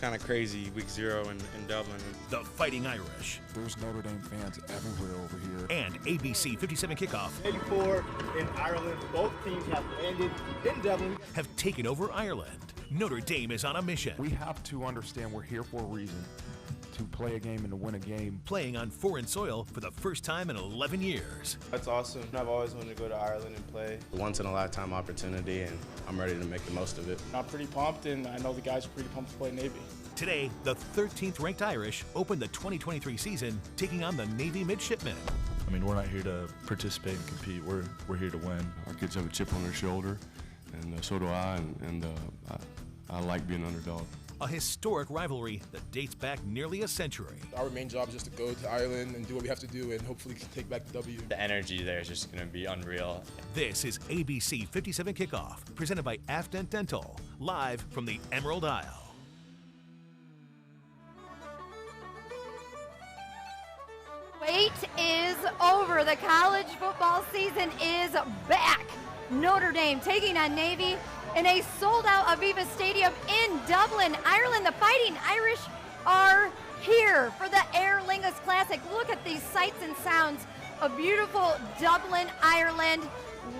kind of crazy week 0 in Dublin. The Fighting Irish. There's Notre Dame fans everywhere over here. And ABC57 Kickoff. 84 in Ireland. Both teams have landed in Dublin. Have taken over Ireland. Notre Dame is on a mission. We have to understand we're here for a reason. To play a game and to win a game. Playing on foreign soil for the first time in 11 years. That's awesome. I've always wanted to go to Ireland and play. Once in a lifetime opportunity, and I'm ready to make the most of it. I'm pretty pumped, and I know the guys are pretty pumped to play Navy. Today, the 13th ranked Irish open the 2023 season, taking on the Navy midshipmen. I mean, we're not here to participate and compete. We're here to win. Our kids have a chip on their shoulder, and so do I, and I like being an underdog. A historic rivalry that dates back nearly a century. Our main job is just to go to Ireland and do what we have to do and hopefully take back the W. The energy there is just going to be unreal. This is ABC 57 Kickoff, presented by Afdent Dental, live from the Emerald Isle. Wait is over. The college football season is back. Notre Dame taking on Navy in a sold-out Aviva Stadium in Dublin, Ireland. The Fighting Irish are here for the Aer Lingus Classic. Look at these sights and sounds of beautiful Dublin, Ireland.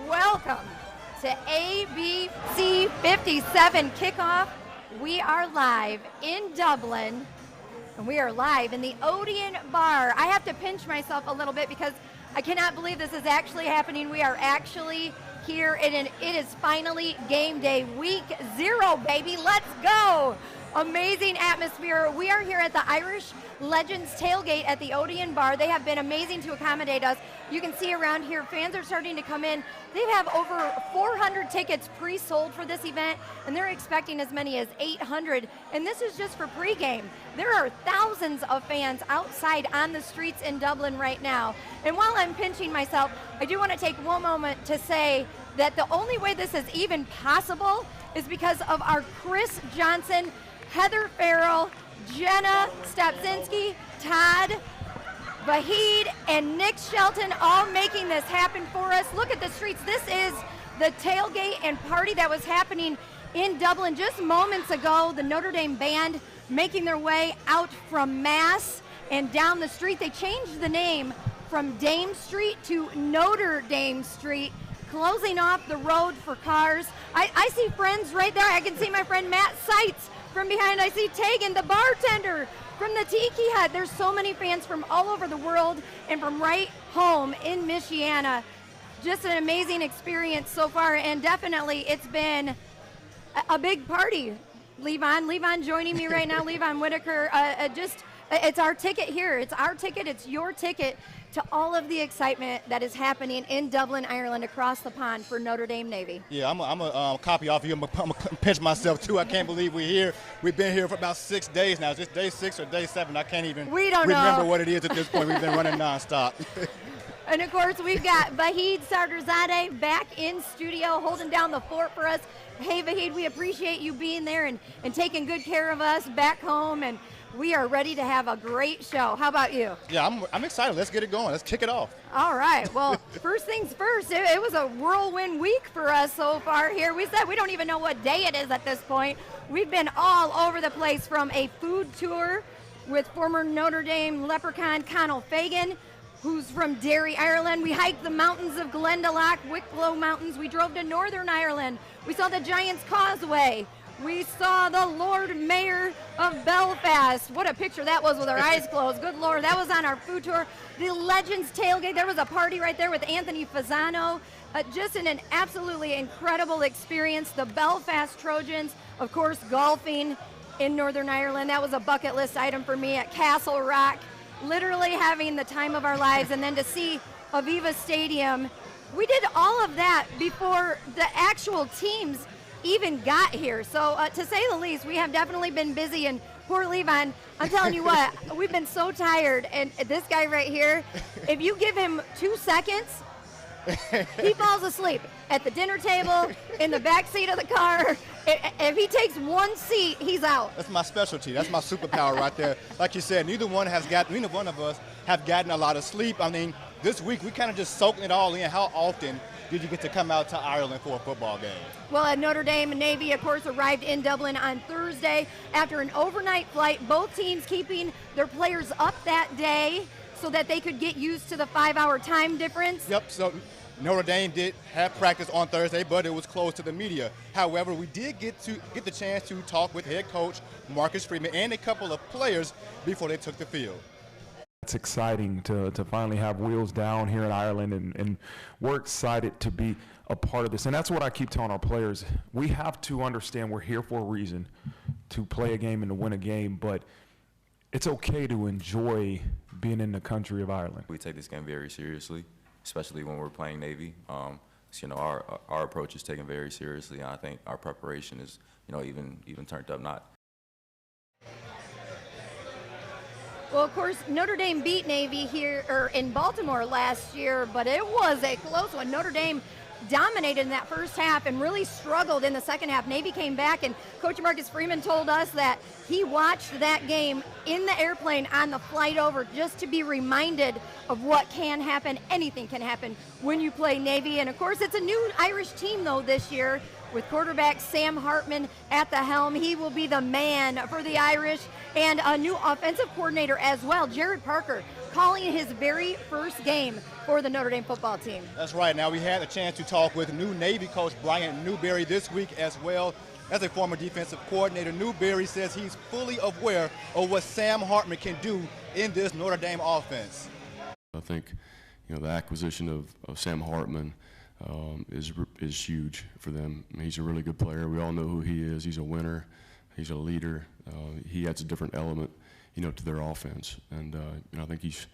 Welcome to ABC57 Kickoff. We are live in Dublin, and we are live in the Odeon bar. I have to pinch myself a little bit because I cannot believe this is actually happening. We are actually here, and it is finally game day, week 0, baby. Let's go. Amazing atmosphere. We are here at the Irish Legends tailgate at the Odeon bar. They have been amazing to accommodate us. You can see around here, fans are starting to come in. They have over 400 tickets pre-sold for this event, and they're expecting as many as 800, and this is just for pregame. There are thousands of fans outside on the streets in Dublin right now. And while I'm pinching myself, I do want to take one moment to say that the only way this is even possible is because of our Chris Johnson, Heather Farrell, Jenna Stapczynski, Todd Vahid, and Nick Shelton all making this happen for us. Look at the streets. This is the tailgate and party that was happening in Dublin just moments ago. The Notre Dame band making their way out from Mass and down the street. They changed the name from Dame Street to Notre Dame Street, closing off the road for cars. I see friends right there. I can see my friend Matt Seitz from behind. I see Tegan, the bartender from the Tiki Hut. There's so many fans from all over the world and from right home in Michiana. Just an amazing experience so far, and definitely it's been a big party. Levon joining me right now, Levon Whitaker. It's our ticket here. It's our ticket. It's your ticket to all of the excitement that is happening in Dublin, Ireland, across the pond for Notre Dame Navy. Yeah, I'm a copy off of you. I'm going to pinch myself, too. I can't believe we're here. We've been here for about 6 days now. Is this day 6 or day 7? I can't even remember what it is at this point. We've been running nonstop. And, of course, we've got Vahid Sardarzadeh back in studio holding down the fort for us. Hey, Vahid, we appreciate you being there and taking good care of us back home, and we are ready to have a great show. How about you? Yeah, I'm excited. Let's get it going. Let's kick it off. All right. Well, first things first, it was a whirlwind week for us so far here. We said we don't even know what day it is at this point. We've been all over the place, from a food tour with former Notre Dame Leprechaun Conall Fagan, who's from Derry, Ireland. We hiked the mountains of Glendalough, Wicklow Mountains. We drove to Northern Ireland. We saw the Giants Causeway. We saw the Lord Mayor of Belfast. What a picture that was with our eyes closed. Good Lord, that was on our food tour. The Legends tailgate, there was a party right there with Anthony Fasano. Just an absolutely incredible experience. The Belfast Trojans, of course, golfing in Northern Ireland. That was a bucket list item for me at Castle Rock. Literally having the time of our lives, and then to see Aviva Stadium. We did all of that before the actual teams even got here. So to say the least, we have definitely been busy, and poor Levon, I'm telling you what, we've been so tired. And this guy right here, if you give him 2 seconds, he falls asleep at the dinner table, in the back seat of the car. If he takes one seat, he's out. That's my specialty. That's my superpower right there. Like you said, neither one of us have gotten a lot of sleep. I mean, this week we kind of just soaked it all in. How often did you get to come out to Ireland for a football game? Well, Notre Dame and Navy, of course, arrived in Dublin on Thursday after an overnight flight. Both teams keeping their players up that day so that they could get used to the 5-hour time difference. Yep, so Notre Dame did have practice on Thursday, but it was closed to the media. However, we did get the chance to talk with head coach Marcus Freeman and a couple of players before they took the field. It's exciting to finally have wheels down here in Ireland, and we're excited to be a part of this. And that's what I keep telling our players. We have to understand we're here for a reason, to play a game and to win a game, but it's okay to enjoy being in the country of Ireland. We take this game very seriously, especially when we're playing Navy. So, you know, our approach is taken very seriously, and I think our preparation is, you know, even turned up notch. Well, of course, Notre Dame beat Navy here in Baltimore last year, but it was a close one. Notre Dame dominated in that first half and really struggled in the second half. Navy came back, and Coach Marcus Freeman told us that he watched that game in the airplane on the flight over just to be reminded of what can happen. Anything can happen when you play Navy. And of course, it's a new Irish team though this year with quarterback Sam Hartman at the helm. He will be the man for the Irish, and a new offensive coordinator as well, Jared Parker, calling his very first game for the Notre Dame football team. That's right. Now, we had a chance to talk with new Navy coach Brian Newberry this week as well. As a former defensive coordinator, Newberry says he's fully aware of what Sam Hartman can do in this Notre Dame offense. I think, you know, the acquisition of Sam Hartman is huge for them. I mean, he's a really good player. We all know who he is. He's a winner. He's a leader. He adds a different element, you know, to their offense. And you know, I think he's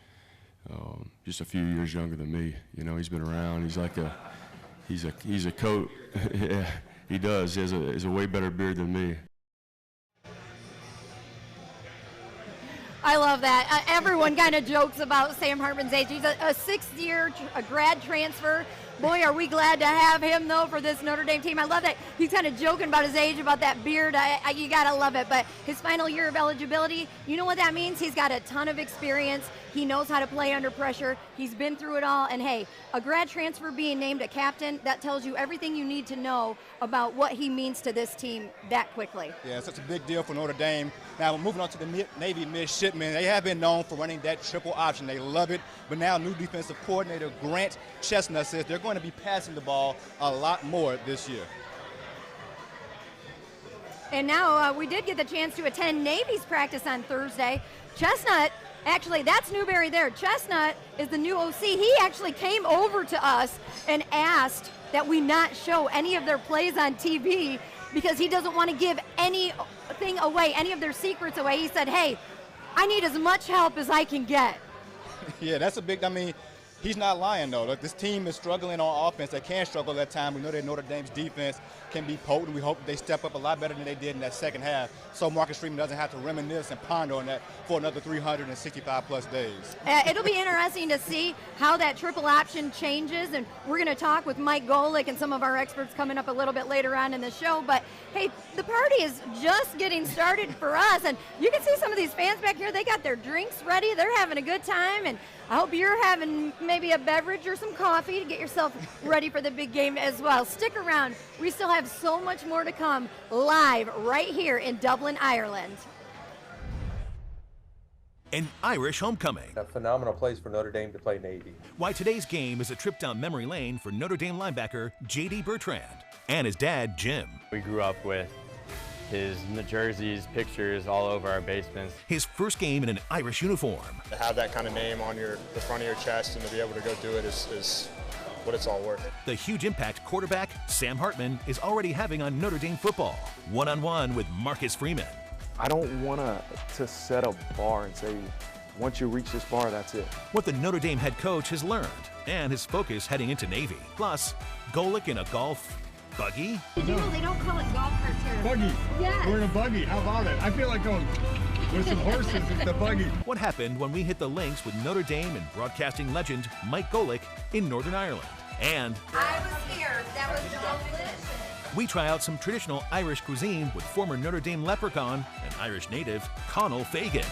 just a few years younger than me. You know, he's been around. He's like he's a coach. Yeah, he does. He has a way better beard than me. I love that. Everyone kind of jokes about Sam Hartman's age. He's a sixth-year grad transfer. Boy, are we glad to have him, though, for this Notre Dame team. I love that he's kind of joking about his age, about that beard. You got to love it. But his final year of eligibility, you know what that means? He's got a ton of experience. He knows how to play under pressure. He's been through it all. And, hey, a grad transfer being named a captain, that tells you everything you need to know about what he means to this team that quickly. Yeah, it's such a big deal for Notre Dame. Now, moving on to the Navy midshipmen, they have been known for running that triple option. They love it. But now new defensive coordinator Grant Chestnut says they're going to be passing the ball a lot more this year. And now we did get the chance to attend Navy's practice on Thursday. Chestnut, actually, that's Newberry there. Chestnut is the new OC. He actually came over to us and asked that we not show any of their plays on TV because he doesn't want to give anything away, any of their secrets away. He said, hey, I need as much help as I can get. Yeah, that's a big, I mean, he's not lying, though. This team is struggling on offense. They can struggle at times. We know that Notre Dame's defense can be potent. We hope they step up a lot better than they did in that second half, so Marcus Freeman doesn't have to reminisce and ponder on that for another 365-plus days. It'll be interesting to see how that triple option changes, and we're going to talk with Mike Golick and some of our experts coming up a little bit later on in the show. But, hey, the party is just getting started for us, and you can see some of these fans back here. They got their drinks ready. They're having a good time, and I hope you're having maybe a beverage or some coffee to get yourself ready for the big game as well. Stick around. We still have so much more to come live right here in Dublin, Ireland. An Irish homecoming. A phenomenal place for Notre Dame to play Navy. Why today's game is a trip down memory lane for Notre Dame linebacker J.D. Bertrand and his dad, Jim. We grew up with his jerseys, pictures all over our basements. His first game in an Irish uniform. To have that kind of name on the front of your chest and to be able to go do it is what it's all worth. The huge impact quarterback Sam Hartman is already having on Notre Dame football. One-on-one with Marcus Freeman. I don't want to set a bar and say, once you reach this bar, that's it. What the Notre Dame head coach has learned and his focus heading into Navy. Plus, Golick in a golf buggy. Did you know they don't call it golf carts here? Buggy. Yes. We're in a buggy. How about it? I feel like going with some horses in the buggy. What happened when we hit the links with Notre Dame and broadcasting legend Mike Golick in Northern Ireland? And I was here. That was delicious. we try out some traditional Irish cuisine with former Notre Dame leprechaun and Irish native Conall Fagan.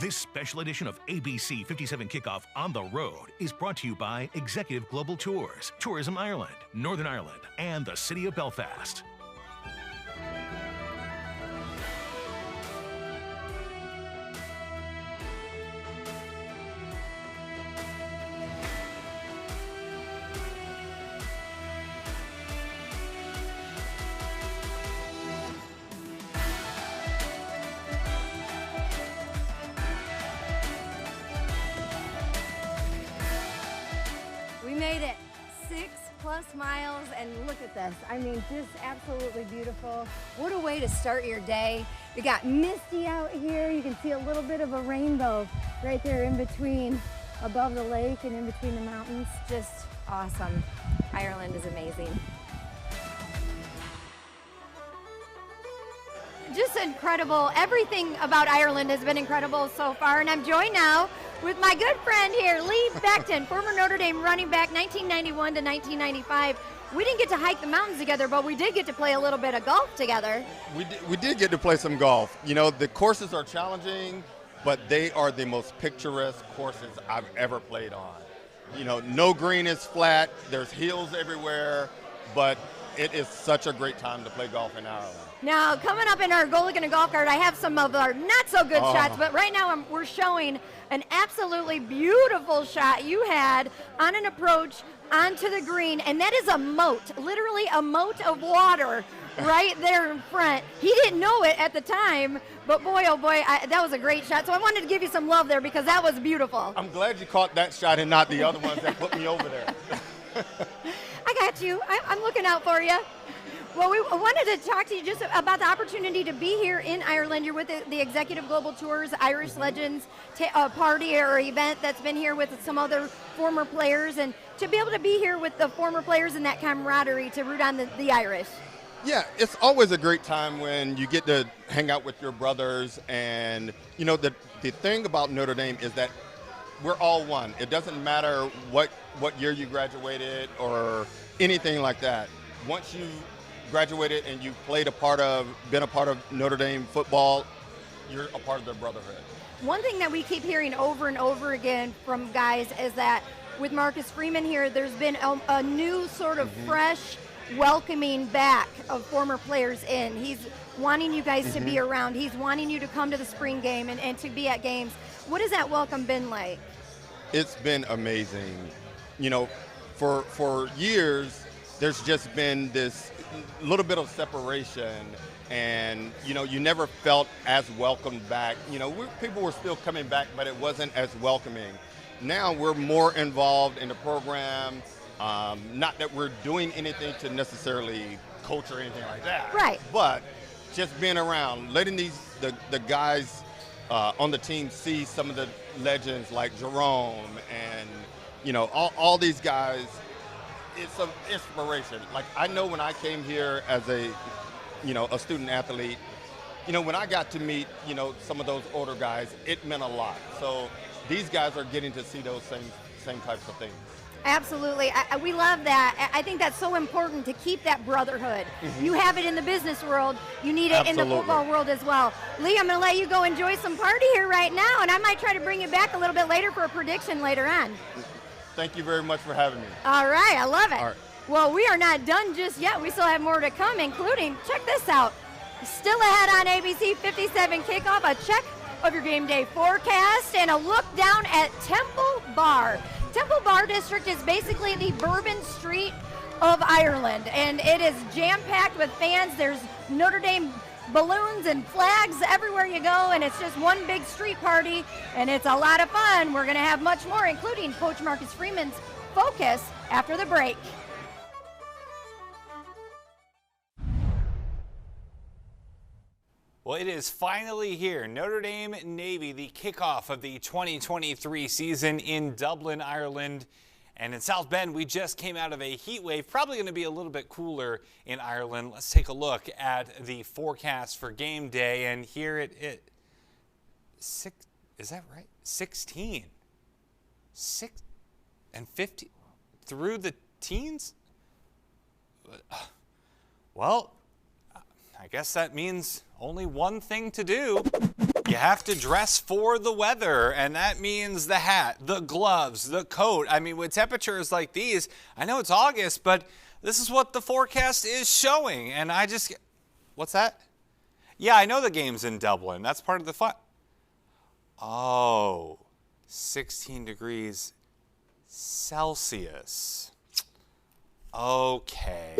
This special edition of ABC57 Kickoff on the Road is brought to you by Executive Global Tours, Tourism Ireland, Northern Ireland, and the City of Belfast. We made it 6+ miles, and look at this. I mean, just absolutely beautiful. What a way to start your day. We got misty out here. You can see a little bit of a rainbow right there in between, above the lake and in between the mountains. Just awesome. Ireland is amazing. Just incredible. Everything about Ireland has been incredible so far, and I'm joined now with my good friend here, Lee Beckton, former Notre Dame running back, 1991 to 1995. We didn't get to hike the mountains together, but we did get to play a little bit of golf together. We did get to play some golf. You know, the courses are challenging, but they are the most picturesque courses I've ever played on. You know, no green is flat, there's hills everywhere, but it is such a great time to play golf in Ireland. Now, coming up in our Go Looking a Golf Cart, I have some of our not-so-good shots, but right now we're showing an absolutely beautiful shot you had on an approach onto the green, and that is a moat, literally a moat of water right there in front. He didn't know it at the time, but boy, oh boy, that was a great shot. So I wanted to give you some love there because that was beautiful. I'm glad you caught that shot and not the other ones that put me over there. I got you. I'm looking out for you. Well, we wanted to talk to you just about the opportunity to be here in Ireland. You're with the Executive Global Tours Irish Legends party or event that's been here with some other former players, and to be able to be here with the former players and that camaraderie to root on the Irish. Yeah, it's always a great time when you get to hang out with your brothers, and you know the thing about Notre Dame is that we're all one. It doesn't matter what year you graduated or anything like that. Once you graduated and you been a part of Notre Dame football, you're a part of the brotherhood. One thing that we keep hearing over and over again from guys is that with Marcus Freeman here, there's been a new sort of fresh welcoming back of former players in. He's wanting you guys to be around. He's wanting you to come to the spring game and to be at games. What has that welcome been like? It's been amazing. You know, for years, there's just been this little bit of separation, and you know, you never felt as welcomed back. You know, people were still coming back, but it wasn't as welcoming. Now we're more involved in the program. Not that we're doing anything to necessarily coach or anything like that, right? But just being around, letting the guys on the team see some of the legends like Jerome and you know all these guys. It's an inspiration. Like, I know when I came here as a student athlete, you know, when I got to meet, you know, some of those older guys, it meant a lot. So these guys are getting to see those same types of things. Absolutely. We love that. I think that's so important to keep that brotherhood. You have it in the business world. You need it in the football world as well. Lee, I'm going to let you go enjoy some party here right now, and I might try to bring you back a little bit later for a prediction later on. Thank you very much for having me. All right, I love it. All right. Well, we are not done just yet. We still have more to come, including, check this out, still ahead on ABC 57 Kickoff, a check of your game day forecast and a look down at Temple Bar. Temple Bar District is basically the Bourbon Street of Ireland, and it is jam-packed with fans. There's Notre Dame balloons and flags everywhere you go, and it's just one big street party, and it's a lot of fun. We're going to have much more, including Coach Marcus Freeman's focus after the break. Well, it is finally here. Notre Dame Navy, the kickoff of the 2023 season in Dublin, Ireland. And in South Bend, we just came out of a heat wave, probably going to be a little bit cooler in Ireland. Let's take a look at the forecast for game day. And here is that right? 16. 6 and 50 through the teens? Well, I guess that means only one thing to do. You have to dress for the weather, and that means the hat, the gloves, the coat. I mean, with temperatures like these, I know it's August, but this is what the forecast is showing. And I just, what's that? Yeah, I know the game's in Dublin. That's part of the fun. Oh, 16 degrees Celsius. Okay.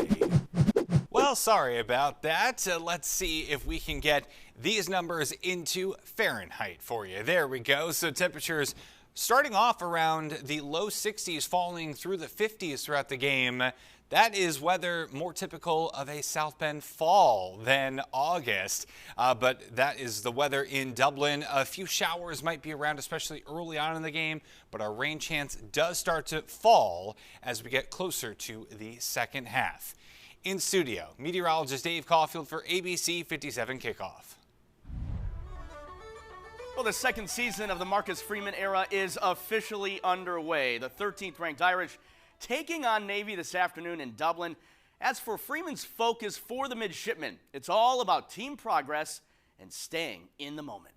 Well, sorry about that. Let's see if we can get these numbers into Fahrenheit for you. There we go. So temperatures starting off around the low 60s, falling through the 50s throughout the game. That is weather more typical of a South Bend fall than August. But that is the weather in Dublin. A few showers might be around, especially early on in the game, but our rain chance does start to fall as we get closer to the second half. In studio, meteorologist Dave Caulfield for ABC 57 Kickoff. Well, the second season of the Marcus Freeman era is officially underway. The 13th ranked Irish taking on Navy this afternoon in Dublin. As for Freeman's focus for the midshipmen, it's all about team progress and staying in the moment.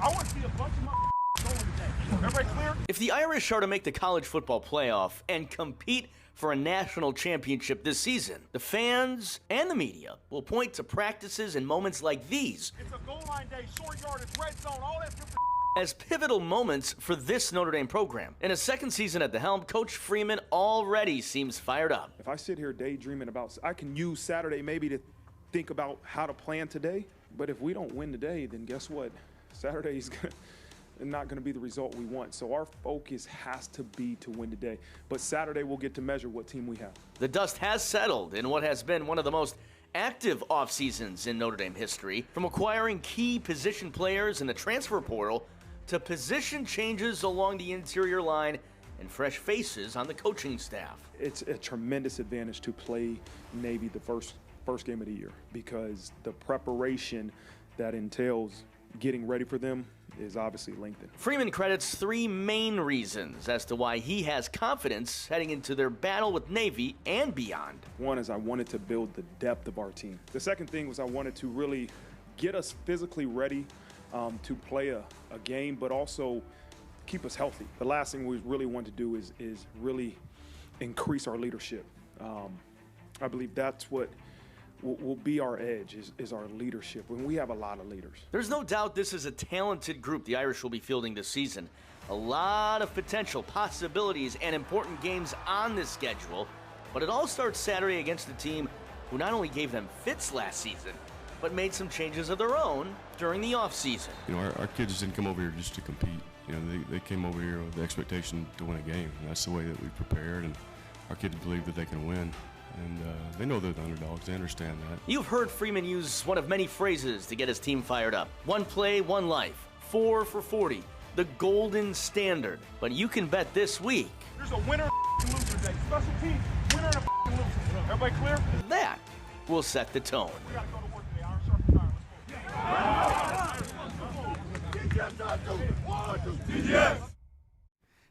I want to see a bunch of going today. Everybody clear? If the Irish are to make the college football playoff and compete for a national championship this season, the fans and the media will point to practices and moments like these. It's a goal line day, short yardage, red zone, all that different as pivotal moments for this Notre Dame program. In a second season at the helm, Coach Freeman already seems fired up. If I sit here daydreaming about, I can use Saturday maybe to think about how to plan today, but if we don't win today, then guess what? Saturday is not going to be the result we want. So our focus has to be to win today. But Saturday we'll get to measure what team we have. The dust has settled in what has been one of the most active off seasons in Notre Dame history, from acquiring key position players in the transfer portal to position changes along the interior line and fresh faces on the coaching staff. It's a tremendous advantage to play Navy the first game of the year because the preparation that entails getting ready for them is obviously lengthened. Freeman credits three main reasons as to why he has confidence heading into their battle with Navy and beyond. One is I wanted to build the depth of our team. The second thing was I wanted to really get us physically ready to play a game, but also keep us healthy. The last thing we really want to do is really increase our leadership. I believe that's what will be our edge, is our leadership, when we have a lot of leaders. There's no doubt this is a talented group the Irish will be fielding this season. A lot of potential, possibilities, and important games on this schedule, but it all starts Saturday against a team who not only gave them fits last season, but made some changes of their own during the offseason. You know, our kids didn't come over here just to compete. You know, they came over here with the expectation to win a game. And that's the way that we prepared, and our kids believe that they can win. And they know they're the underdogs. They understand that. You've heard Freeman use one of many phrases to get his team fired up. One play, one life. 4 for 40. The golden standard. But you can bet this week. There's a winner and loser day. Special team, winner and a loser. Everybody clear? That will set the tone. We gotta go to work today. Irish sharp and tired.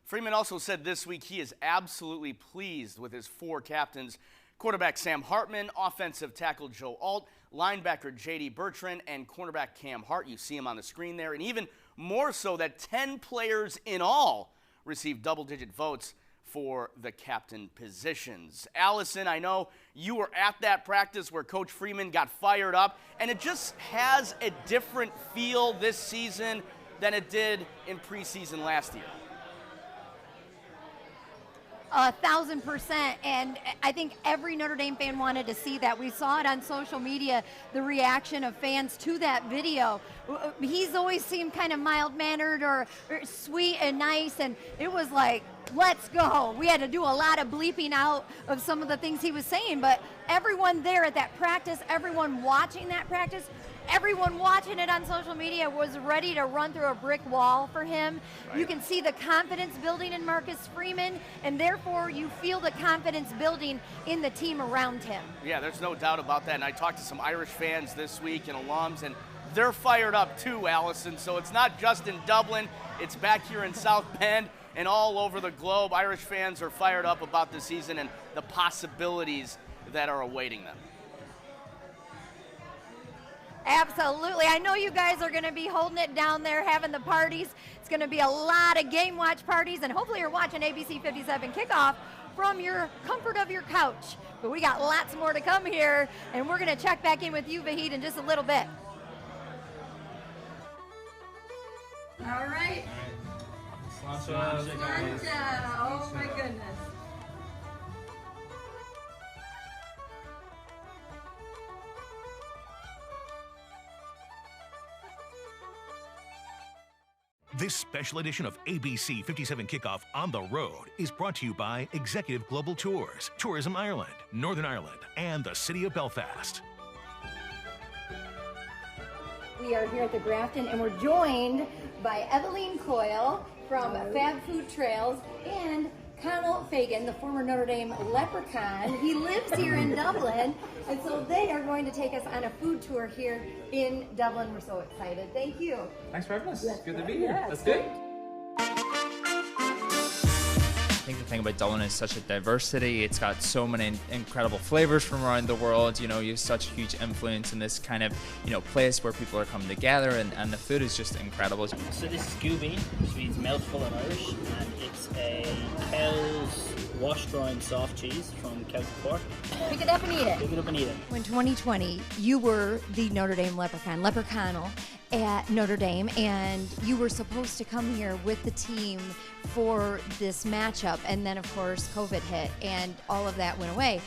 Freeman also said this week he is absolutely pleased with his four captains: quarterback Sam Hartman, offensive tackle Joe Alt, linebacker J.D. Bertrand, and cornerback Cam Hart. You see him on the screen there. And even more so that 10 players in all received double-digit votes for the captain positions. Allison, I know you were at that practice where Coach Freeman got fired up, and it just has a different feel this season than it did in preseason last year. 1,000%, and I think every Notre Dame fan wanted to see that. We saw it on social media, the reaction of fans to that video. He's always seemed kind of mild-mannered or sweet and nice, and it was like, let's go. We had to do a lot of bleeping out of some of the things he was saying, but everyone there at that practice, everyone watching that practice, everyone watching it on social media was ready to run through a brick wall for him. Right. You can see the confidence building in Marcus Freeman, and therefore you feel the confidence building in the team around him. Yeah, there's no doubt about that. And I talked to some Irish fans this week and alums, and they're fired up too, Allison. So it's not just in Dublin, it's back here in South Bend and all over the globe. Irish fans are fired up about the season and the possibilities that are awaiting them. Absolutely. I know you guys are going to be holding it down there, having the parties. It's going to be a lot of game watch parties, and hopefully you're watching ABC57 Kickoff from your comfort of your couch. But we got lots more to come here, and we're going to check back in with you, Vahid, in just a little bit. All right. Sláinte. Oh, my goodness. This special edition of ABC 57 Kickoff on the Road is brought to you by Executive Global Tours, Tourism Ireland, Northern Ireland, and the City of Belfast. We are here at the Grafton, and we're joined by Eveline Coyle from Fab Food Trails and Connell Fagan, the former Notre Dame Leprechaun. He lives here in Dublin, and so they are going to take us on a food tour here in Dublin. We're so excited. Thank you. Thanks for having us. Yes, Good to be here. yes. That's good. I think the thing about Dublin is such a diversity. It's got so many incredible flavors from around the world. You know, you have such a huge influence in this kind of, you know, place where people are coming together, and the food is just incredible. So this is Scooby, which means mouthful in Irish, and it's a cow's wash-ground soft cheese from County Cork. Pick it up and eat it. Pick it up and eat it. When 2020, you were the Notre Dame Leprechaun at Notre Dame, and you were supposed to come here with the team for this matchup, and then of course COVID hit and all of that went away.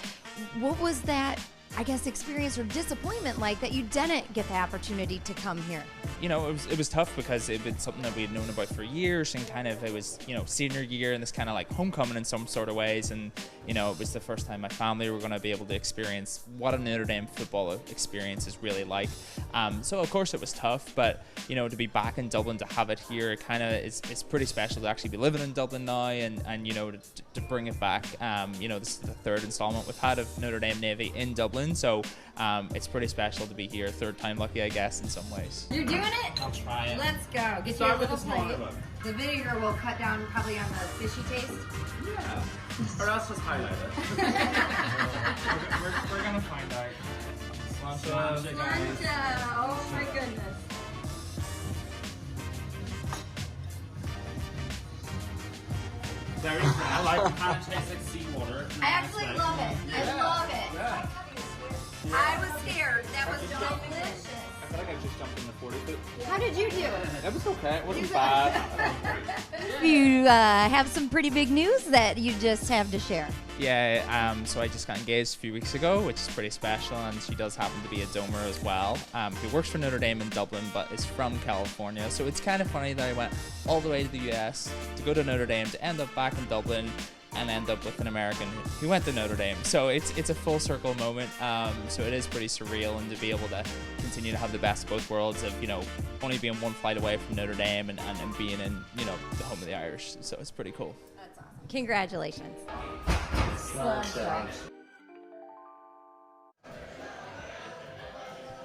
What was that, I guess, experience or disappointment like that you didn't get the opportunity to come here? You know, it was tough because it had been something that we had known about for years, and kind of it was, you know, senior year and this kind of like homecoming in some sort of ways, and you know, it was the first time my family were going to be able to experience what a Notre Dame football experience is really like. So of course it was tough, but you know, to be back in Dublin, to have it here, it kind of is pretty special to actually be living in Dublin now, and you know, to bring it back. You know, this is the third installment we've had of Notre Dame Navy in Dublin, so it's pretty special to be here. Third time lucky, I guess, in some ways. You're doing it? I'll try it. Let's go. Get Start you a with little the smaller plate. one. The vinegar will cut down probably on the fishy taste. Yeah. Or else just highlight it. we're gonna find out. Sláinte, guys. Sláinte. Oh my goodness. Very good. I like it. Kind of tastes like seawater. I actually love it. I love it. Yeah. I was scared. That was delicious. I feel like I just jumped in the 40-foot. How did you do? It was okay. It wasn't bad. You have some pretty big news that you just have to share. Yeah, so I just got engaged a few weeks ago, which is pretty special, and she does happen to be a domer as well. He works for Notre Dame in Dublin, but is from California, so it's kind of funny that I went all the way to the US to go to Notre Dame, to end up back in Dublin, and end up with an American who went to Notre Dame. So it's a full circle moment, so it is pretty surreal, and to be able to continue to have the best of both worlds of, you know, only being one flight away from Notre Dame and being in, you know, the home of the Irish. So it's pretty cool. That's awesome. Congratulations.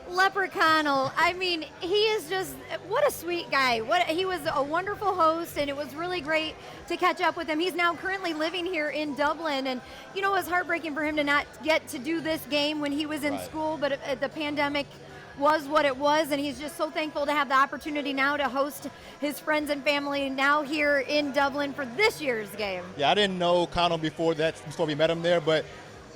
Leprechaun, I mean, he is just, what a sweet guy. He was a wonderful host, and it was really great to catch up with him. He's now currently living here in Dublin, and you know, it was heartbreaking for him to not get to do this game when he was in school, but the pandemic was what it was, and he's just so thankful to have the opportunity now to host his friends and family now here in Dublin for this year's game. Yeah, I didn't know Connell before we met him there, but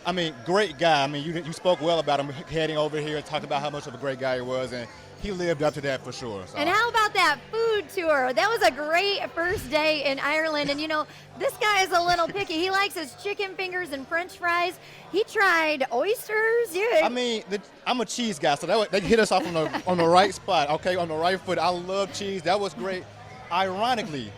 I mean, great guy. I mean, you spoke well about him heading over here and talking about how much of a great guy he was, and he lived up to that for sure. So. And how about that food tour? That was a great first day in Ireland, and you know, this guy is a little picky. He likes his chicken fingers and French fries. He tried oysters. Yeah. I mean, I'm a cheese guy, so that hit us off on the right spot, okay, on the right foot. I love cheese. That was great. Ironically,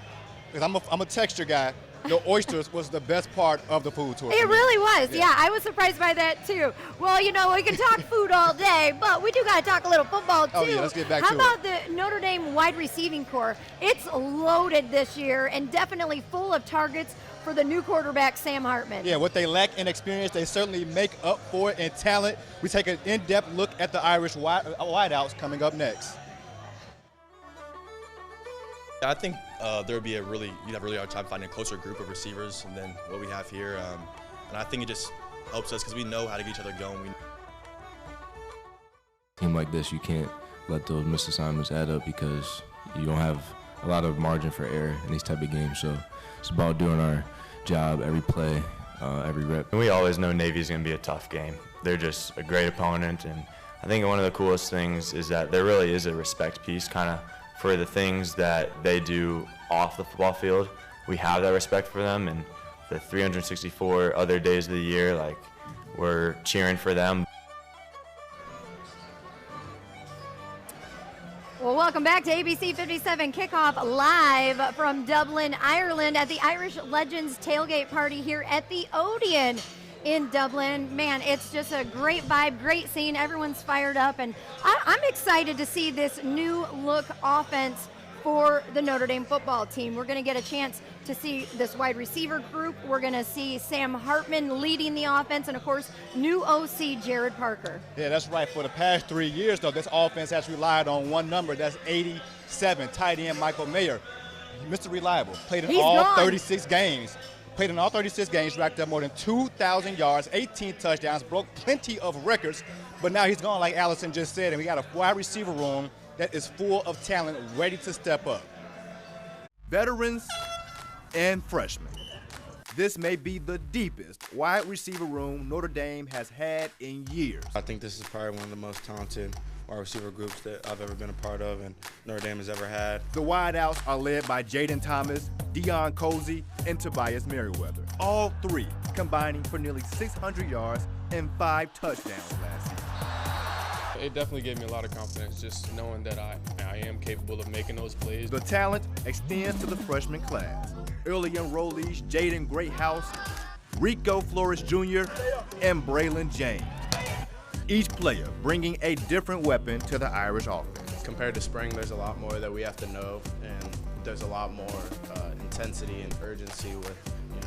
because I'm a texture guy, the oysters was the best part of the food tour. It really was. Yeah, I was surprised by that too. Well, you know, we can talk food all day, but we do got to talk a little football too. Oh yeah, let's get back to it. How about the Notre Dame wide receiving core? It's loaded this year and definitely full of targets for the new quarterback, Sam Hartman. Yeah, what they lack in experience, they certainly make up for it in talent. We take an in-depth look at the Irish wideouts coming up next. I think there would be you'd have a really hard time finding a closer group of receivers than what we have here. And I think it just helps us because we know how to get each other going. team like this, you can't let those missed assignments add up because you don't have a lot of margin for error in these type of games. So it's about doing our job every play, every rep. We always know Navy's going to be a tough game. They're just a great opponent, and I think one of the coolest things is that there really is a respect piece kind of for the things that they do off the football field. We have that respect for them, and the 364 other days of the year, like, we're cheering for them. Well, welcome back to ABC57 Kickoff live from Dublin, Ireland at the Irish Legends tailgate party here at the Odeon in Dublin. Man, it's just a great vibe, great scene. Everyone's fired up, and I'm excited to see this new look offense for the Notre Dame football team. We're going to get a chance to see this wide receiver group. We're going to see Sam Hartman leading the offense, and of course, new OC Jared Parker. Yeah, that's right. For the past 3 years, though, this offense has relied on one number. That's 87, tight end Michael Mayer. Mr. Reliable. Played in all 36 games. Played in all 36 games, racked up more than 2,000 yards, 18 touchdowns, broke plenty of records. But now he's gone, like Allison just said, and we got a wide receiver room that is full of talent, ready to step up. Veterans and freshmen. This may be the deepest wide receiver room Notre Dame has had in years. I think this is probably one of the most talented wide receiver groups that I've ever been a part of and Notre Dame has ever had. The wideouts are led by Jaden Thomas, Deion Cozy, and Tobias Merriweather. All three combining for nearly 600 yards and 5 touchdowns last season. It definitely gave me a lot of confidence, just knowing that I am capable of making those plays. The talent extends to the freshman class. Early enrollees Jaden Greathouse, Rico Flores Jr., and Braylon James. Each player bringing a different weapon to the Irish offense. Compared to spring, there's a lot more that we have to know, and there's a lot more intensity and urgency with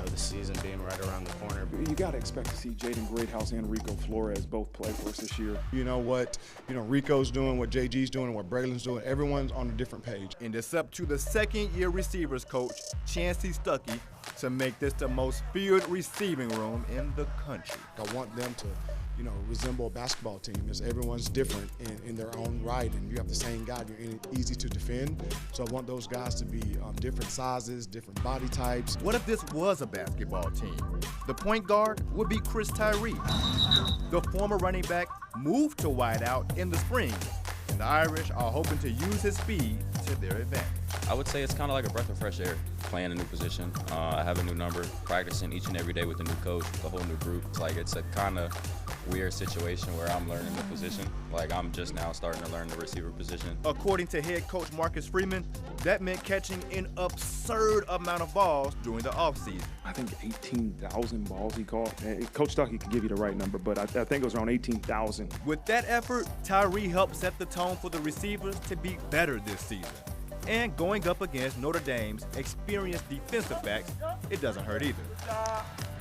the season being right around the corner. You got to expect to see Jaden Greathouse and Rico Flores both play for us this year. You know what? Rico's doing, what JG's doing, and what Braylon's doing. Everyone's on a different page. And it's up to the second-year receivers coach, Chancey Stuckey, to make this the most feared receiving room in the country. I want them to resemble a basketball team, as everyone's different in their own right, and you have the same guy, you're easy to defend. So I want those guys to be different sizes, different body types. What if this was a basketball team? The point guard would be Chris Tyree. The former running back moved to wideout in the spring, and the Irish are hoping to use his speed to their advantage. I would say it's kind of like a breath of fresh air, playing a new position. I have a new number, practicing each and every day with a new coach, with a whole new group. It's a kind of weird situation where I'm learning the position. I'm just now starting to learn the receiver position. According to head coach Marcus Freeman, that meant catching an absurd amount of balls during the offseason. I think 18,000 balls he caught. Coach Stuckey could give you the right number, but I think it was around 18,000. With that effort, Tyree helped set the tone for the receivers to be better this season. And going up against Notre Dame's experienced defensive backs, it doesn't hurt either.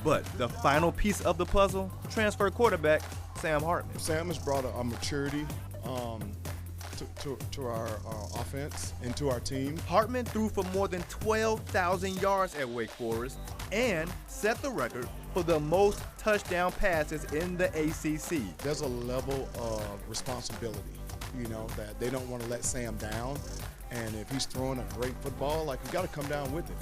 But the final piece of the puzzle, transfer quarterback Sam Hartman. Sam has brought a maturity to our offense and to our team. Hartman threw for more than 12,000 yards at Wake Forest and set the record for the most touchdown passes in the ACC. There's a level of responsibility, that they don't want to let Sam down. And if he's throwing a great football, you got to come down with it.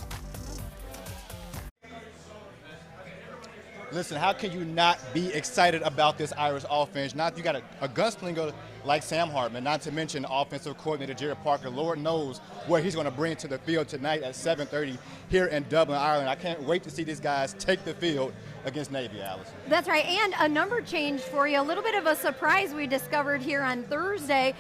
Listen, how can you not be excited about this Irish offense? Now you got a gunslinger like Sam Hartman, not to mention offensive coordinator Jared Parker. Lord knows what he's going to bring to the field tonight at 7:30 here in Dublin, Ireland. I can't wait to see these guys take the field against Navy, Allison. That's right, and a number change for you. A little bit of a surprise we discovered here on Thursday.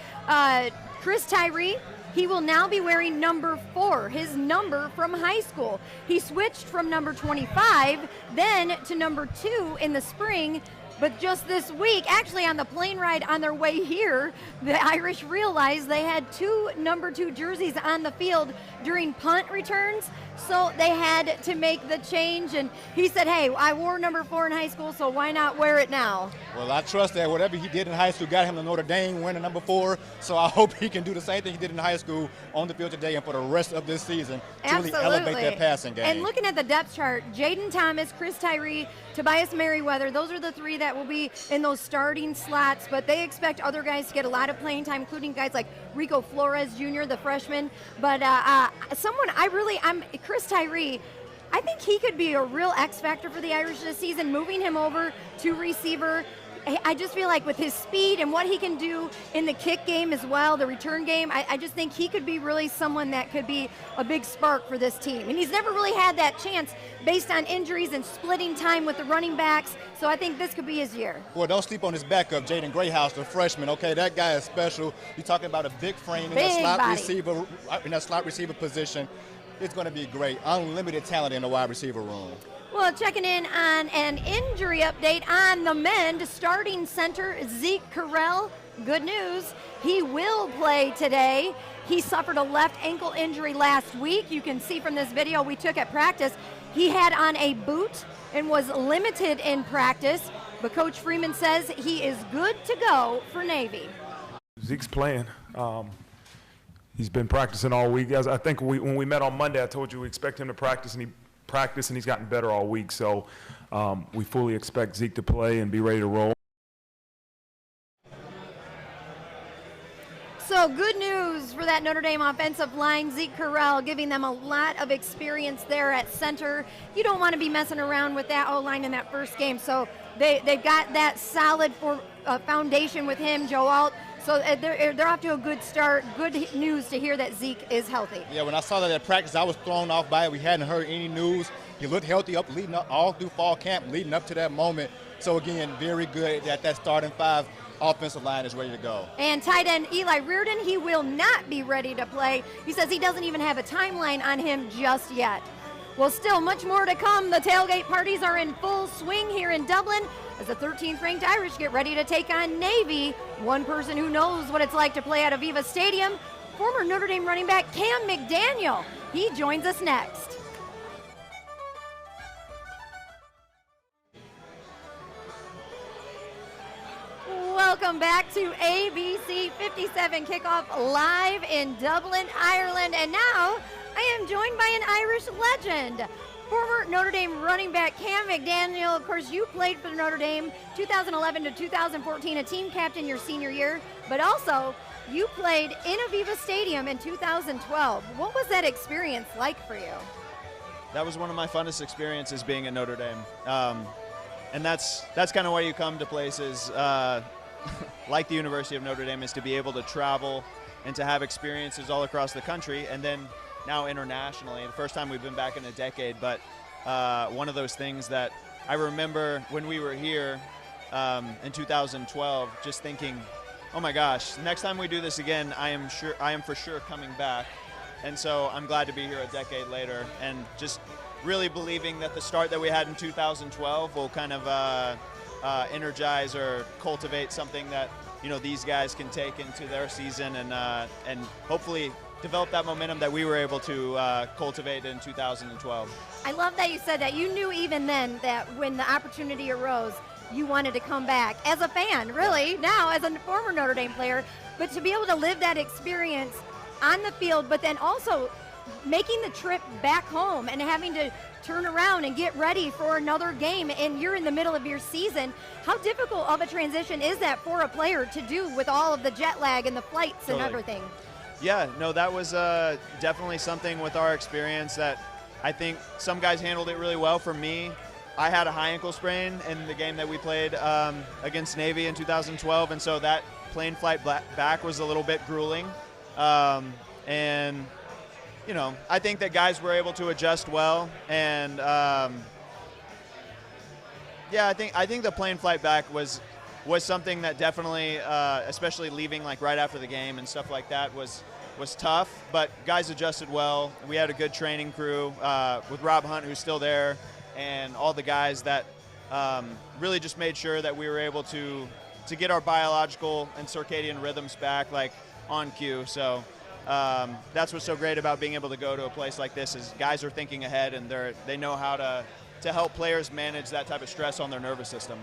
Chris Tyree, he will now be wearing number 4, his number from high school. He switched from number 25, then to number 2 in the spring. But just this week, actually on the plane ride on their way here, the Irish realized they had 2 number 2 jerseys on the field during punt returns. So they had to make the change, and he said, hey, I wore number 4 in high school, so why not wear it now? Well, I trust that whatever he did in high school got him to Notre Dame wearing number 4, so I hope he can do the same thing he did in high school on the field today and for the rest of this season to really elevate that passing game. And looking at the depth chart, Jaden Thomas, Chris Tyree, Tobias Merriweather, those are the 3 that that will be in those starting slots, but they expect other guys to get a lot of playing time, including guys like Rico Flores Jr., the freshman. But I'm Chris Tyree. I think he could be a real X factor for the Irish this season, moving him over to receiver. I just feel like with his speed and what he can do in the kick game as well, the return game, I just think he could be really someone that could be a big spark for this team. And he's never really had that chance based on injuries and splitting time with the running backs, so I think this could be his year. Well, don't sleep on his backup, Jaden Grayhouse, the freshman. Okay, that guy is special. You're talking about a big frame in that slot receiver position. It's going to be great. Unlimited talent in the wide receiver room. Well, checking in on an injury update on the men, starting center Zeke Carell. Good news, he will play today. He suffered a left ankle injury last week. You can see from this video we took at practice, he had on a boot and was limited in practice, but Coach Freeman says he is good to go for Navy. Zeke's playing. He's been practicing all week. As I think when we met on Monday, I told you we expect him to practice, and he practiced, and he's gotten better all week. So we fully expect Zeke to play and be ready to roll. So good news for that Notre Dame offensive line. Zeke Carell giving them a lot of experience there at center. You don't want to be messing around with that O-line in that first game. So they've got that solid foundation with him, Joe Alt. So they're off to a good start. Good news to hear that Zeke is healthy. Yeah, when I saw that at practice, I was thrown off by it. We hadn't heard any news. He looked healthy leading up all through fall camp, leading up to that moment. So again, very good that starting five offensive line is ready to go. And tight end Eli Reardon, he will not be ready to play. He says he doesn't even have a timeline on him just yet. Well, still much more to come. The tailgate parties are in full swing here in Dublin as the 13th ranked Irish get ready to take on Navy. One person who knows what it's like to play at Aviva Stadium, former Notre Dame running back Cam McDaniel. He joins us next. Welcome back to ABC57 Kickoff live in Dublin, Ireland. And now I am joined by an Irish legend, former Notre Dame running back Cam McDaniel. Of course, you played for Notre Dame 2011 to 2014, a team captain your senior year, but also you played in Aviva Stadium in 2012. What was that experience like for you? That was one of my funnest experiences being at Notre Dame. And that's kind of why you come to places like the University of Notre Dame, is to be able to travel and to have experiences all across the country, and then now internationally. The first time we've been back in a decade, but one of those things that I remember when we were here in 2012, just thinking, oh my gosh, next time we do this again, I am for sure coming back. And so I'm glad to be here a decade later, and just really believing that the start that we had in 2012 will kind of energize or cultivate something that these guys can take into their season, and hopefully develop that momentum that we were able to cultivate in 2012. I love that you said that. You knew even then that when the opportunity arose, you wanted to come back as a fan, really, now as a former Notre Dame player, but to be able to live that experience on the field, but then also making the trip back home and having to turn around and get ready for another game, and you're in the middle of your season. How difficult of a transition is that for a player to do with all of the jet lag and the flights and everything? Yeah, no, that was definitely something with our experience that I think some guys handled it really well. For me, I had a high ankle sprain in the game that we played against Navy in 2012, and so that plane flight back was a little bit grueling. And I think that guys were able to adjust well, and yeah, I think the plane flight back was something that definitely, especially leaving like right after the game and stuff like that, was tough. But guys adjusted well. We had a good training crew with Rob Hunt, who's still there, and all the guys that really just made sure that we were able to get our biological and circadian rhythms back like on cue. So. That's what's so great about being able to go to a place like this, is guys are thinking ahead, and they know how to help players manage that type of stress on their nervous system.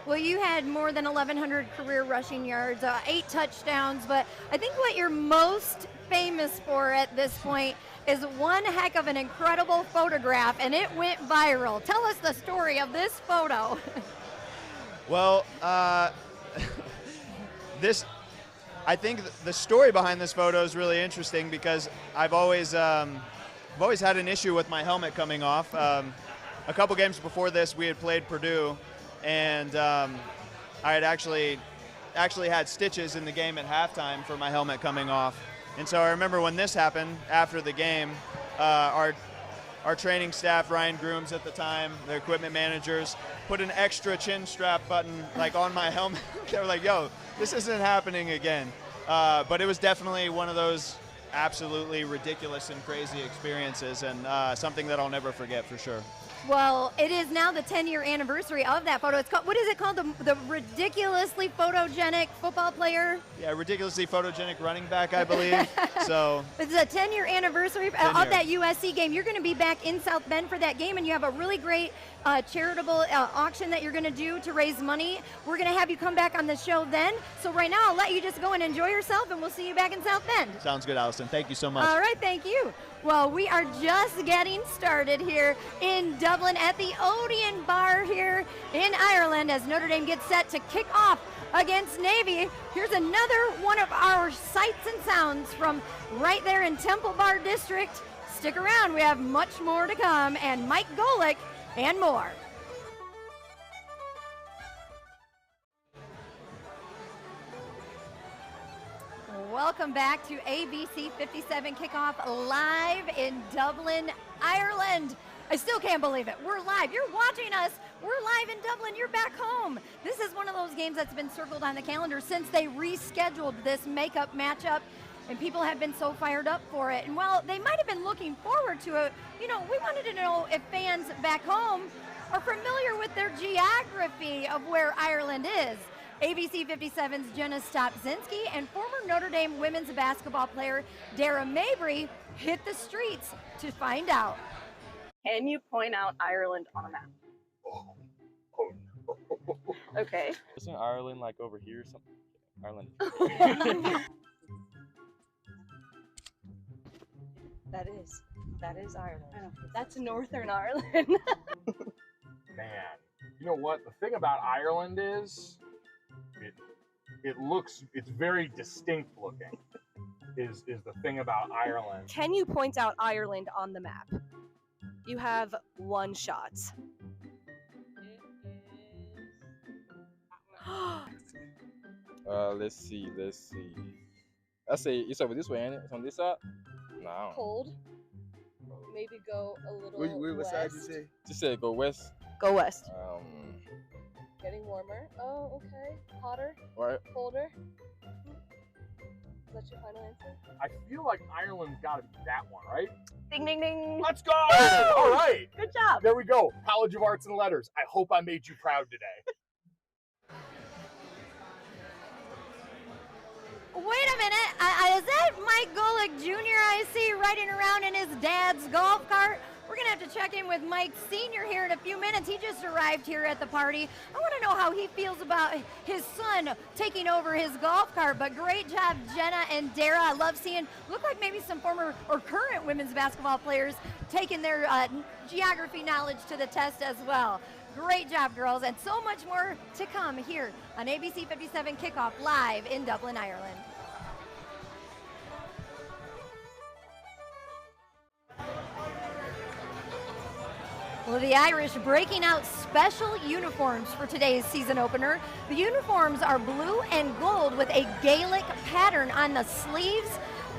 Well, you had more than 1,100 career rushing yards, 8 touchdowns, but I think what you're most famous for at this point is one heck of an incredible photograph, and it went viral. Tell us the story of this photo. Well, I think the story behind this photo is really interesting because I've always had an issue with my helmet coming off. A couple games before this, we had played Purdue, and I had actually had stitches in the game at halftime for my helmet coming off. And so I remember when this happened after the game, our training staff, Ryan Grooms at the time, the equipment managers, put an extra chin strap button like on my helmet. They were like, yo, this isn't happening again. But it was definitely one of those absolutely ridiculous and crazy experiences, and something that I'll never forget for sure. Well, it is now the 10-year anniversary of that photo. It's called, what is it called? The ridiculously photogenic football player? Yeah, ridiculously photogenic running back, I believe. So it's a 10-year anniversary of that USC game. You're going to be back in South Bend for that game, and you have a really great charitable auction that you're going to do to raise money. We're going to have you come back on the show then. So right now, I'll let you just go and enjoy yourself, and we'll see you back in South Bend. Sounds good, Allison. Thank you so much. All right, thank you. Well, we are just getting started here in Dublin at the Odeon bar here in Ireland as Notre Dame gets set to kick off against Navy. Here's another one of our sights and sounds from right there in Temple Bar District. Stick around, we have much more to come, and Mike Golick and more. Welcome back to ABC57 Kickoff live in Dublin, Ireland. I still can't believe it. We're live. You're watching us. We're live in Dublin. You're back home. This is one of those games that's been circled on the calendar since they rescheduled this makeup matchup, and people have been so fired up for it. And while they might have been looking forward to it, we wanted to know if fans back home are familiar with their geography of where Ireland is. ABC 57's Jenna Stopzinski and former Notre Dame women's basketball player Dara Mabry hit the streets to find out. Can you point out Ireland on a map? Okay. Isn't Ireland like over here or something? Ireland. That is Ireland. That's Northern Ireland. Man, you know what? The thing about Ireland is, it's very distinct looking, is the thing about Ireland. Can you point out Ireland on the map? You have one shot. Let's see. Let's say it's over this way, ain't it? It's on this side? No. Cold. Maybe go a little What west. side you say? She said go west. Go west. Getting warmer. Oh, okay. Hotter. Right. Colder. Is that your final answer? I feel like Ireland's got to be that one, right? Ding, ding, ding. Let's go! All right. Good job. There we go. College of Arts and Letters. I hope I made you proud today. Wait a minute, is that Mike Golick Jr. I see riding around in his dad's golf cart? We're going to have to check in with Mike Sr. here in a few minutes. He just arrived here at the party. I want to know how he feels about his son taking over his golf cart, but great job, Jenna and Dara. I love seeing, look like maybe some former or current women's basketball players taking their geography knowledge to the test as well. Great job, girls, and so much more to come here on ABC 57 Kickoff live in Dublin, Ireland. Well, the Irish breaking out special uniforms for today's season opener. The uniforms are blue and gold with a Gaelic pattern on the sleeves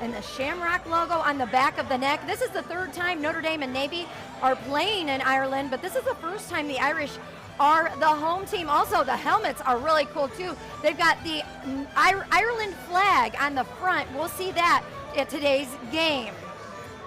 and the Shamrock logo on the back of the neck. This is the third time Notre Dame and Navy are playing in Ireland, but this is the first time the Irish are the home team. Also, the helmets are really cool too. They've got the Ireland flag on the front. We'll see that at today's game.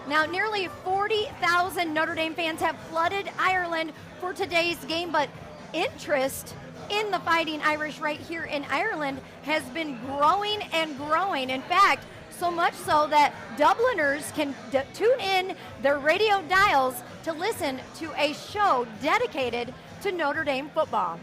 Now, nearly 40,000 Notre Dame fans have flooded Ireland for today's game, but interest in the Fighting Irish right here in Ireland has been growing and growing. In fact, so much so that Dubliners can tune in their radio dials to listen to a show dedicated to Notre Dame football.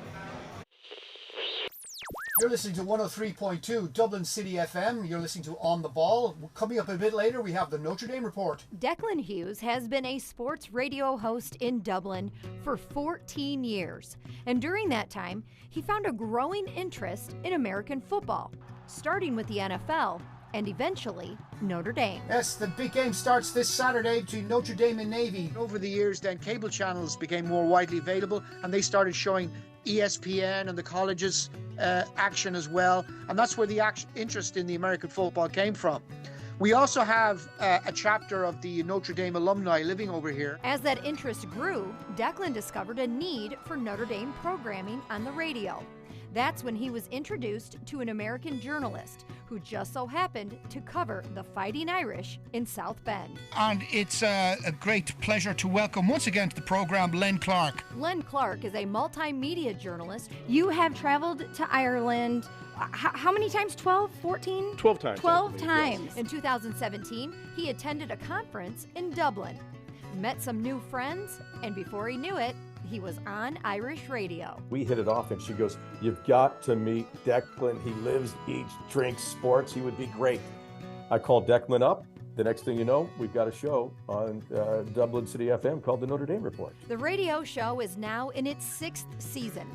You're listening to 103.2 Dublin City FM. You're listening to On the Ball. Coming up a bit later, we have the Notre Dame Report. Declan Hughes has been a sports radio host in Dublin for 14 years. And during that time, he found a growing interest in American football, starting with the NFL and eventually Notre Dame. Yes, the big game starts this Saturday between Notre Dame and Navy. Over the years, then cable channels became more widely available, and they started showing ESPN and the colleges action as well, and that's where the interest in the American football came from. We also have a chapter of the Notre Dame alumni living over here. As that interest grew, Declan discovered a need for Notre Dame programming on the radio. That's when he was introduced to an American journalist who just so happened to cover the Fighting Irish in South Bend. And it's a great pleasure to welcome once again to the program Len Clark. Len Clark is a multimedia journalist. You have traveled to Ireland how many times? 12, 14? 12 times. 12 times. Yes. In 2017, he attended a conference in Dublin, met some new friends, and before he knew it, he was on Irish radio. We hit it off, and she goes, "You've got to meet Declan. He lives, eats, drinks, sports. He would be great." I called Declan up. The next thing you know, we've got a show on Dublin City FM called the Notre Dame Report. The radio show is now in its 6th season,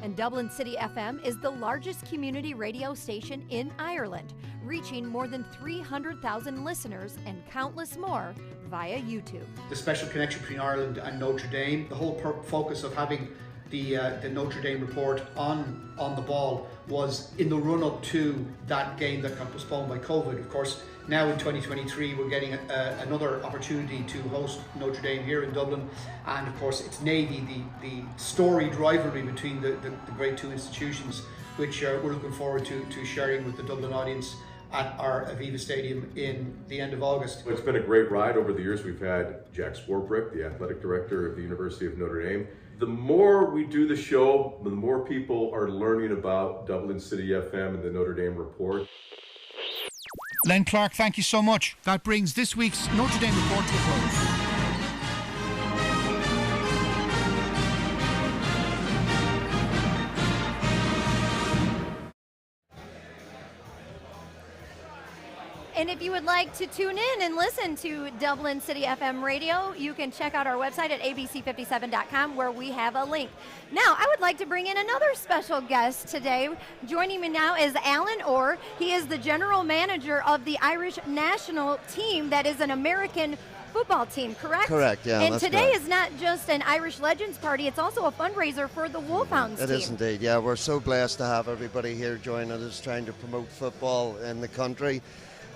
and Dublin City FM is the largest community radio station in Ireland, reaching more than 300,000 listeners and countless more via YouTube. The special connection between Ireland and Notre Dame, the whole focus of having the Notre Dame Report on the ball was in the run-up to that game that got postponed by COVID. Of course, now in 2023, we're getting another opportunity to host Notre Dame here in Dublin. And of course, it's Navy, the storied rivalry between the great two institutions, which we're looking forward to sharing with the Dublin audience at our Aviva Stadium in the end of August. It's been a great ride over the years. We've had Jack Swarbrick, the athletic director of the University of Notre Dame. The more we do the show, the more people are learning about Dublin City FM and the Notre Dame Report. Len Clark, thank you so much. That brings this week's Notre Dame Report to a close. And if you would like to tune in and listen to Dublin City FM radio, you can check out our website at ABC57.com where we have a link. Now, I would like to bring in another special guest today. Joining me now is Alan Orr. He is the general manager of the Irish national team that is an American football team, correct? Correct, yeah. And that's today correct. is not just an Irish Legends party, it's also a fundraiser for the Wolfhounds It team. is indeed, yeah. We're so blessed to have everybody here joining us trying to promote football in the country.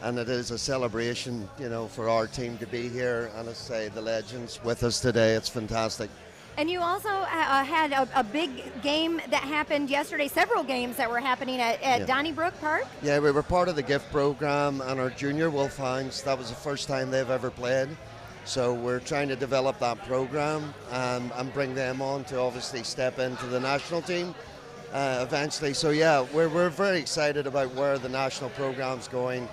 And it is a celebration, you know, for our team to be here. And I say the Legends with us today. It's fantastic. And you also had a big game that happened yesterday, several games that were happening at Donnybrook Park. Yeah, we were part of the gift program and our junior Wolfhounds. That was the first time they've ever played. So we're trying to develop that program and bring them on to obviously step into the national team eventually. So yeah, we're very excited about where the national program's going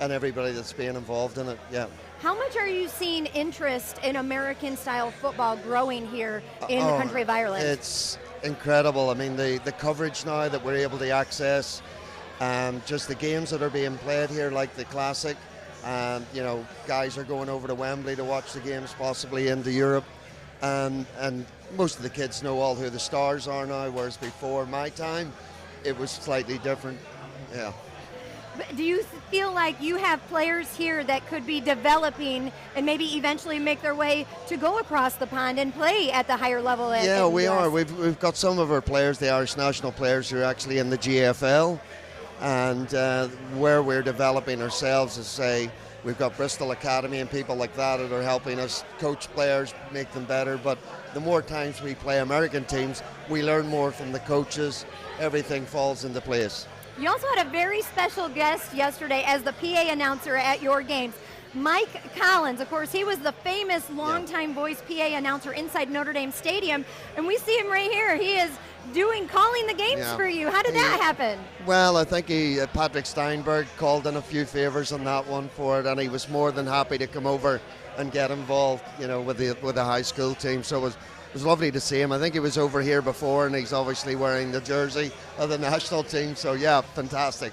and everybody that's being involved in it, yeah. How much are you seeing interest in American-style football growing here in the country of Ireland? It's incredible. I mean, the coverage now that we're able to access, just the games that are being played here, like the Classic. You know, guys are going over to Wembley to watch the games, possibly into Europe. And most of the kids know all who the stars are now, whereas before my time, it was slightly different, yeah. Do you feel like you have players here that could be developing and maybe eventually make their way to go across the pond and play at the higher level? Yeah, we are. We've got some of our players, the Irish national players, who are actually in the GFL. And where we're developing ourselves is, say, we've got Bristol Academy and people like that are helping us coach players, make them better. But the more times we play American teams, we learn more from the coaches. Everything falls into place. You also had a very special guest yesterday as the PA announcer at your games. Mike Collins, of course, he was the famous longtime voice PA announcer inside Notre Dame Stadium, and we see him right here. He is calling the games for you. How did that happen? Well, I think Patrick Steinberg called in a few favors on that one for it, and he was more than happy to come over and get involved, you know, with the high school team. So it was lovely to see him. I think he was over here before, and he's obviously wearing the jersey of the national team. So yeah, fantastic.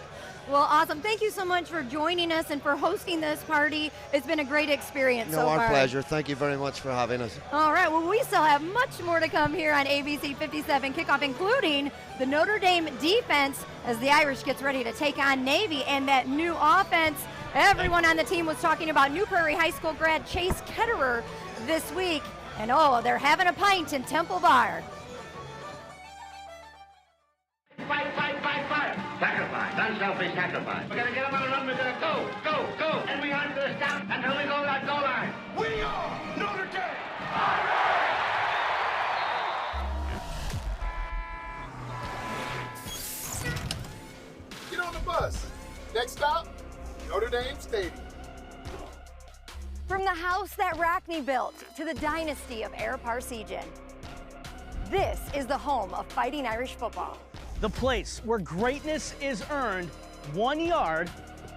Well, awesome. Thank you so much for joining us and for hosting this party. It's been a great experience so far. No, our pleasure. Thank you very much for having us. All right, well, we still have much more to come here on ABC 57 Kickoff, including the Notre Dame defense as the Irish gets ready to take on Navy and that new offense. Everyone on the team was talking about New Prairie High School grad Chase Ketterer this week. And oh, they're having a pint in Temple Bar. Fight, fight, fight, fight. Sacrifice, unselfish sacrifice. We're going to get them on a run. We're going to go, go, go. And we aren't going to stop until we go that goal line. We are Notre Dame. Get on the bus. Next stop, Notre Dame Stadium. From the house that Rackney built to the dynasty of Air Parsegian, this is the home of Fighting Irish football. The place where greatness is earned 1 yard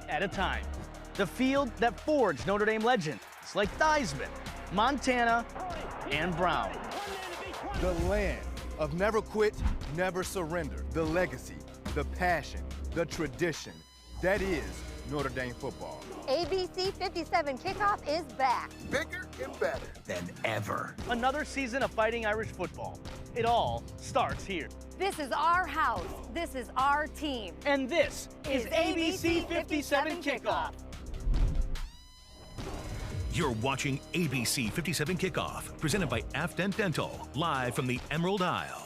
at a time. The field that forged Notre Dame legends like Theismann, Montana, and Brown. The land of never quit, never surrender. The legacy, the passion, the tradition. That is Notre Dame football. ABC 57 Kickoff is back. Bigger and better Than ever. Another season of Fighting Irish football. It all starts here. This is our house. This is our team. And this is ABC 57 Kickoff. You're watching ABC 57 Kickoff, presented by Afdent Dental, live from the Emerald Isle.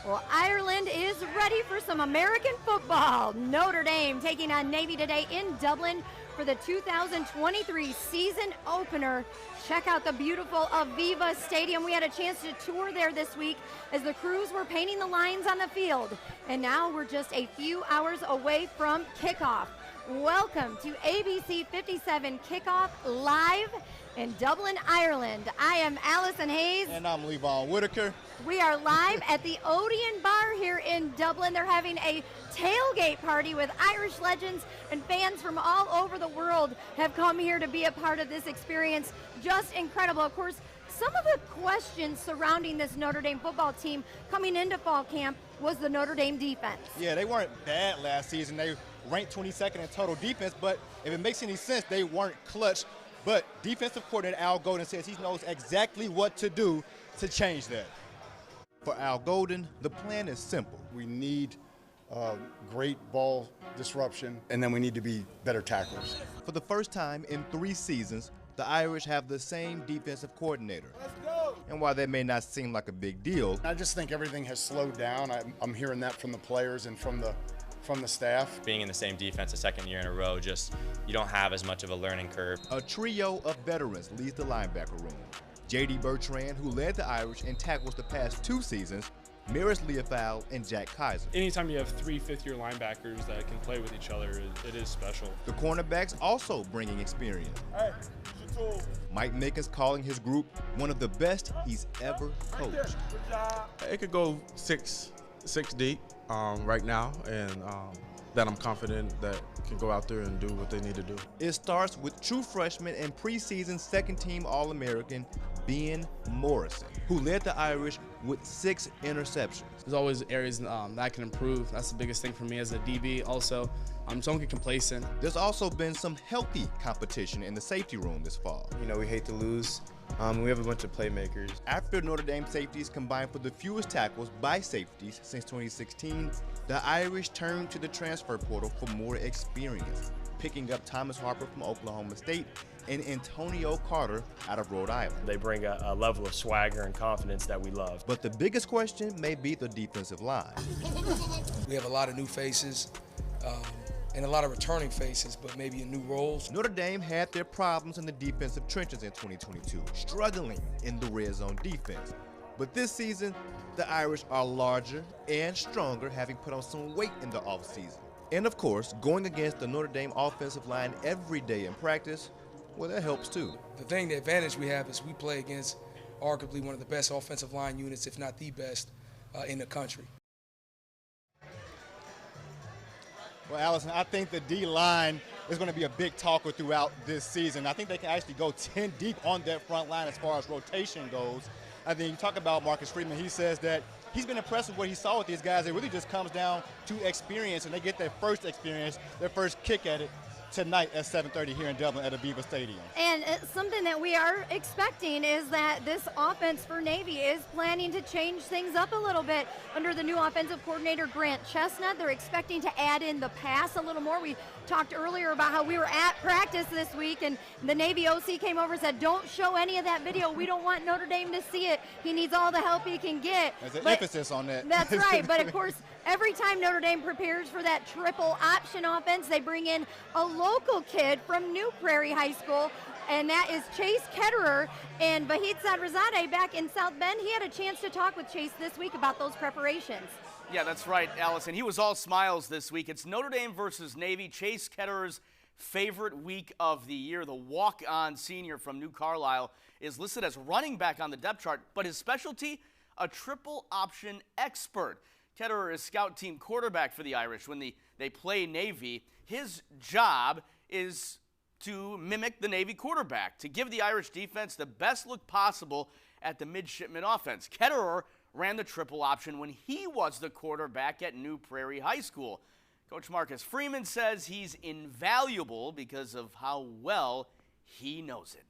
Well, Ireland is ready for some American football. Notre Dame taking on Navy today in Dublin for the 2023 season opener. Check out the beautiful Aviva Stadium. We had a chance to tour there this week as the crews were painting the lines on the field. And now we're just a few hours away from kickoff. Welcome to ABC 57 Kickoff live in Dublin, Ireland. I am Allison Hayes. And I'm Levon Whitaker. We are live at the Odeon bar here in Dublin. They're having a tailgate party with Irish legends, and fans from all over the world have come here to be a part of this experience. Just incredible. Of course, some of the questions surrounding this Notre Dame football team coming into fall camp was the Notre Dame defense. Yeah, they weren't bad last season. They ranked 22nd in total defense, but if it makes any sense, they weren't clutch. But defensive coordinator Al Golden says he knows exactly what to do to change that. For Al Golden, the plan is simple. We need great ball disruption, and then we need to be better tacklers. For the first time in 3 seasons, the Irish have the same defensive coordinator. And while that may not seem like a big deal, I just think everything has slowed down. I'm hearing that from the players and from the staff. Being in the same defense a second year in a row, just you don't have as much of a learning curve. a trio of veterans leads the linebacker room. J.D. Bertrand, who led the Irish in tackles the past 2 seasons, Maris Leofow, and Jack Kaiser. Anytime you have 3 fifth-year linebackers that can play with each other, it is special. The cornerbacks also bringing experience. Hey, tool. Mike Mickens calling his group one of the best he's ever coached. It could go six deep right now, and that I'm confident that can go out there and do what they need to do. It starts with true freshman and preseason second-team All-American Ben Morrison, who led the Irish with 6 interceptions. There's always areas that I can improve. That's the biggest thing for me as a DB. Also, don't get complacent. There's also been some healthy competition in the safety room this fall. You know, we hate to lose. We have a bunch of playmakers. After Notre Dame safeties combined for the fewest tackles by safeties since 2016, the Irish turned to the transfer portal for more experience, picking up Thomas Harper from Oklahoma State and Antonio Carter out of Rhode Island. They bring a level of swagger and confidence that we love. But the biggest question may be the defensive line. We have a lot of new faces and a lot of returning faces, but maybe in new roles. Notre Dame had their problems in the defensive trenches in 2022, struggling in the red zone defense. But this season, the Irish are larger and stronger, having put on some weight in the offseason. And of course, going against the Notre Dame offensive line every day in practice, well, that helps too. The advantage we have is we play against arguably one of the best offensive line units, if not the best, in the country. Well, Allison, I think the D-line is going to be a big talker throughout this season. I think they can actually go 10 deep on that front line as far as rotation goes. I think you talk about Marcus Freeman, he says that he's been impressed with what he saw with these guys. It really just comes down to experience, and they get their first experience, their first kick at it tonight at 7:30 here in Dublin at Aviva Stadium. And something that we are expecting is that this offense for Navy is planning to change things up a little bit under the new offensive coordinator, Grant Chestnut. They're expecting to add in the pass a little more. We talked earlier about how we were at practice this week, and the Navy OC came over and said, don't show any of that video. We don't want Notre Dame to see it. He needs all the help he can get. There's an emphasis on that. That's right. But, of course, every time Notre Dame prepares for that triple option offense, they bring in a local kid from New Prairie High School, and that is Chase Ketterer. And Vahid Sadrazadeh back in South Bend, he had a chance to talk with Chase this week about those preparations. Yeah, that's right, Allison. He was all smiles this week. It's Notre Dame versus Navy, Chase Ketterer's favorite week of the year. The walk-on senior from New Carlisle is listed as running back on the depth chart, but his specialty, a triple option expert. Ketterer is scout team quarterback for the Irish when they play Navy. His job is to mimic the Navy quarterback, to give the Irish defense the best look possible at the midshipman offense. Ketterer ran the triple option when he was the quarterback at New Prairie High School. Coach Marcus Freeman says he's invaluable because of how well he knows it.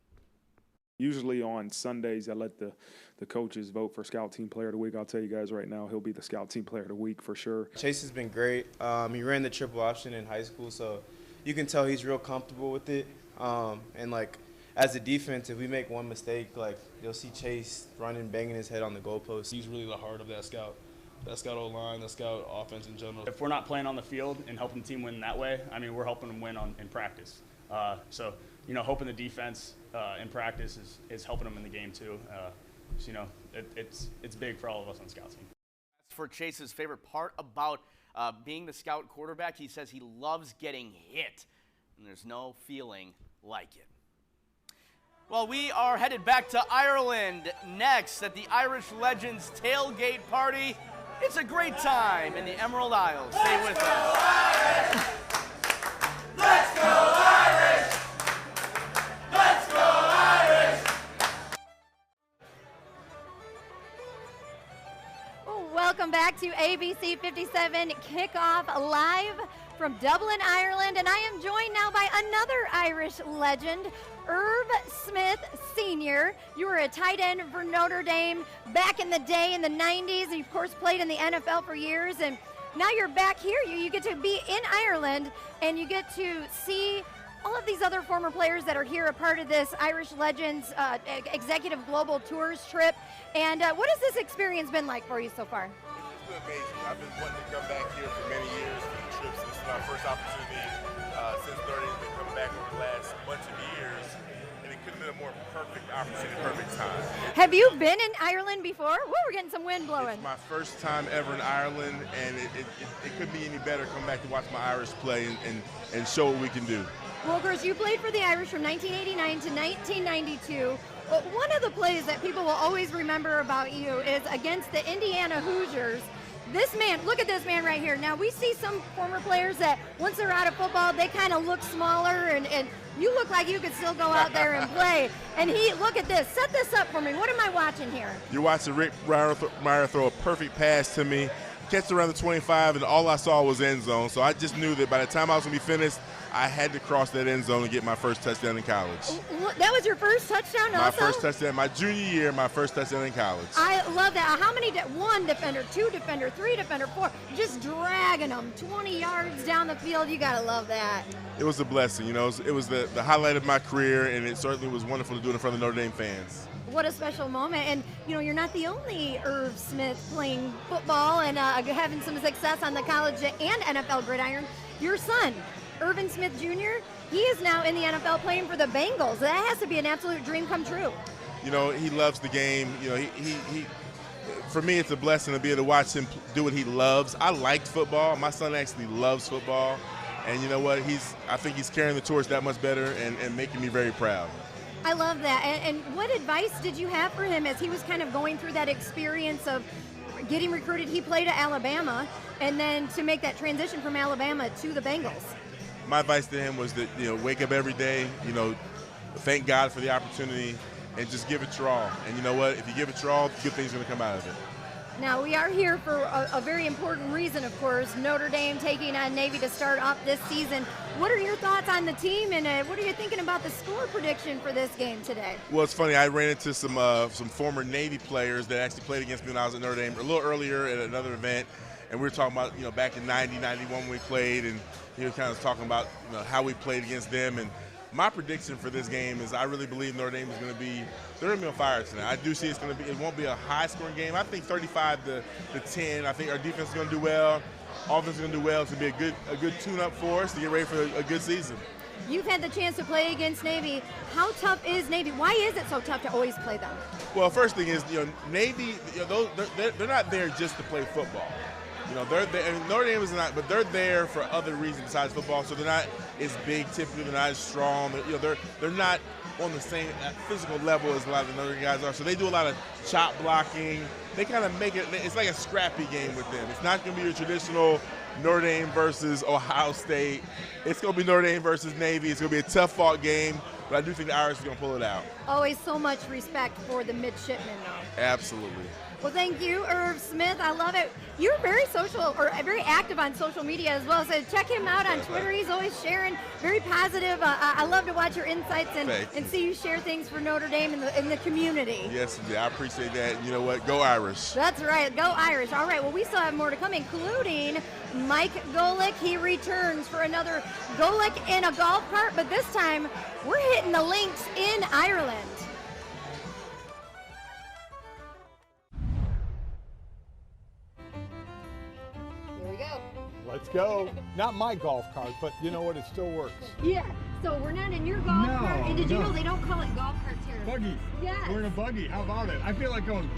Usually on Sundays, I let the coaches vote for Scout Team Player of the Week. I'll tell you guys right now, he'll be the Scout Team Player of the Week for sure. Chase has been great. He ran the triple option in high school, so you can tell he's real comfortable with it. And, like, as a defense, if we make one mistake, like, you'll see Chase running, banging his head on the goalpost. He's really the heart of that scout O-line, that scout offense in general. If we're not playing on the field and helping the team win that way, I mean, we're helping them win in practice. So, you know, hoping the defense in practice is helping them in the game too. So, you know, it's big for all of us on scout team. As for Chase's favorite part about being the scout quarterback, he says he loves getting hit, and there's no feeling like it. Well, we are headed back to Ireland next at the Irish Legends tailgate party. It's a great time in the Emerald Isle. Stay with us. Let's go Irish! Let's go Irish! Welcome back to ABC57 Kickoff live from Dublin, Ireland, and I am joined now by another Irish legend, Irv Smith Sr. You were a tight end for Notre Dame back in the day in the 90s, and you, of course, played in the NFL for years, and now you're back here. You get to be in Ireland, and you get to see all of these other former players that are here, a part of this Irish Legends Executive Global Tours trip. And what has this experience been like for you so far? It's been amazing. I've been wanting to come back here for many years for the trips. This is my first opportunity since Notre Dame's been coming back over the last bunch of years. And it couldn't have been a more perfect opportunity, perfect time. Have you been in Ireland before? Woo, we're getting some wind blowing. It's my first time ever in Ireland, and it couldn't be any better coming back to watch my Irish play and show what we can do. Well, of course, you played for the Irish from 1989 to 1992. But one of the plays that people will always remember about you is against the Indiana Hoosiers. This man, look at this man right here. Now, we see some former players that once they're out of football, they kind of look smaller, and you look like you could still go out there and play. And look at this. Set this up for me. What am I watching here? You're watching Rick Meyer throw a perfect pass to me, catch around the 25, and all I saw was end zone. So I just knew that by the time I was going to be finished, I had to cross that end zone and get my first touchdown in college. That was your first touchdown also? My first touchdown, my junior year, my first touchdown in college. I love that. How many, one defender, two defender, three defender, four, just dragging them 20 yards down the field. You got to love that. It was a blessing. You know, it was the highlight of my career, and it certainly was wonderful to do it in front of Notre Dame fans. What a special moment. And, you know, you're not the only Irv Smith playing football and having some success on the college and NFL gridiron. Your son, Irvin Smith Jr., he is now in the NFL playing for the Bengals. That has to be an absolute dream come true. You know, he loves the game. You know, he for me, it's a blessing to be able to watch him do what he loves. I liked football. My son actually loves football. And you know what? I think he's carrying the torch that much better and making me very proud. I love that. And what advice did you have for him as he was kind of going through that experience of getting recruited? He played at Alabama, and then to make that transition from Alabama to the Bengals. my advice to him was that, wake up every day, thank God for the opportunity, and just give it your all. And you know what? If you give it your all, good things are going to come out of it. Now, we are here for a very important reason, of course. Notre Dame taking on Navy to start off this season. What are your thoughts on the team, and what are you thinking about the score prediction for this game today? Well, it's funny. I ran into some former Navy players that actually played against me when I was at Notre Dame a little earlier at another event, and we were talking about, back in 90, 91 when we played, and kind of talking about how we played against them. And my prediction for this game is I really believe Notre Dame is going to be on fire tonight. I do see it won't be a high-scoring game. I think 35-10. I think our defense is going to do well. Offense is going to do well. It's going to be a good tune-up for us to get ready for a good season. You've had the chance to play against Navy. How tough is Navy? Why is it so tough to always play them? Well, first thing is, Navy, they're not there just to play football. They're there, and Notre Dame is not, but they're there for other reasons besides football. So they're not as big typically. They're not as strong. They're not on the same physical level as a lot of the Notre Dame guys are. So they do a lot of chop blocking. They kind of make it. It's like a scrappy game with them. It's not going to be your traditional Notre Dame versus Ohio State. It's going to be Notre Dame versus Navy. It's going to be a tough-fought game, but I do think the Irish are going to pull it out. Always so much respect for the midshipmen, though. Absolutely. Well, thank you, Irv Smith. I love it. You're very social, or very active on social media as well, so check him out on Twitter. He's always sharing, very positive. I love to watch your insights and see you share things for Notre Dame in the community. Yes, I appreciate that. You know what? Go Irish. That's right. Go Irish. All right, well, we still have more to come, including Mike Golick. He returns for another Golick in a golf cart, but this time we're hitting the links in Ireland. Let's go. Not my golf cart, but you know what? It still works. Yeah. So we're not in your golf cart. And did you know they don't call it golf carts here? Buggy. Yes. We're in a buggy. How about it? I feel like going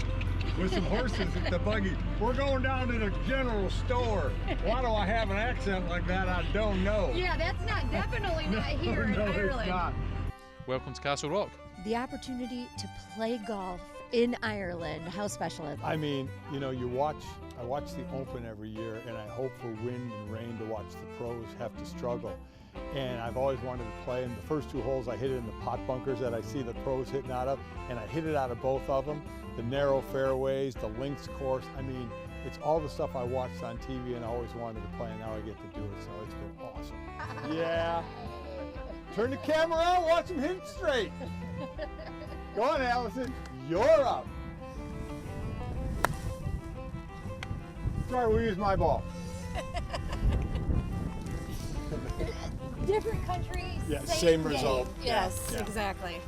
with some horses at the buggy. We're going down to the general store. Why do I have an accent like that? I don't know. Yeah, that's definitely not here in Ireland. It's not. Welcome to Castle Rock. The opportunity to play golf in Ireland. How special is it? I mean, I watch the Open every year, and I hope for wind and rain to watch the pros have to struggle. And I've always wanted to play. In the first two holes, I hit it in the pot bunkers that I see the pros hitting out of, and I hit it out of both of them. The narrow fairways, the links course. I mean, it's all the stuff I watched on TV and I always wanted to play, and now I get to do it, so it's been awesome. Yeah. Turn the camera on, watch them hit it straight. Go on, Allison. You're up. Sorry, we'll use my ball. Different countries, yeah, same result. Yes, yeah. Exactly.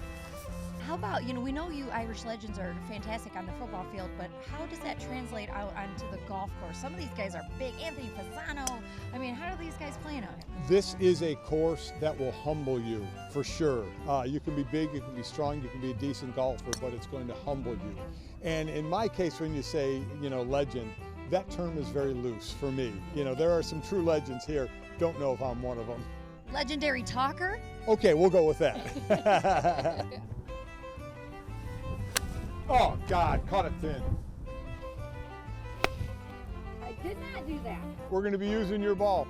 How about, we know you Irish legends are fantastic on the football field, but how does that translate out onto the golf course? Some of these guys are big. Anthony Fasano. I mean, how are these guys playing on it? This is a course that will humble you, for sure. You can be big, you can be strong, you can be a decent golfer, but it's going to humble you. And in my case, when you say, legend, that term is very loose for me. There are some true legends here. Don't know if I'm one of them. Legendary talker? Okay, we'll go with that. Oh, God, caught it thin. I did not do that. We're going to be using your ball.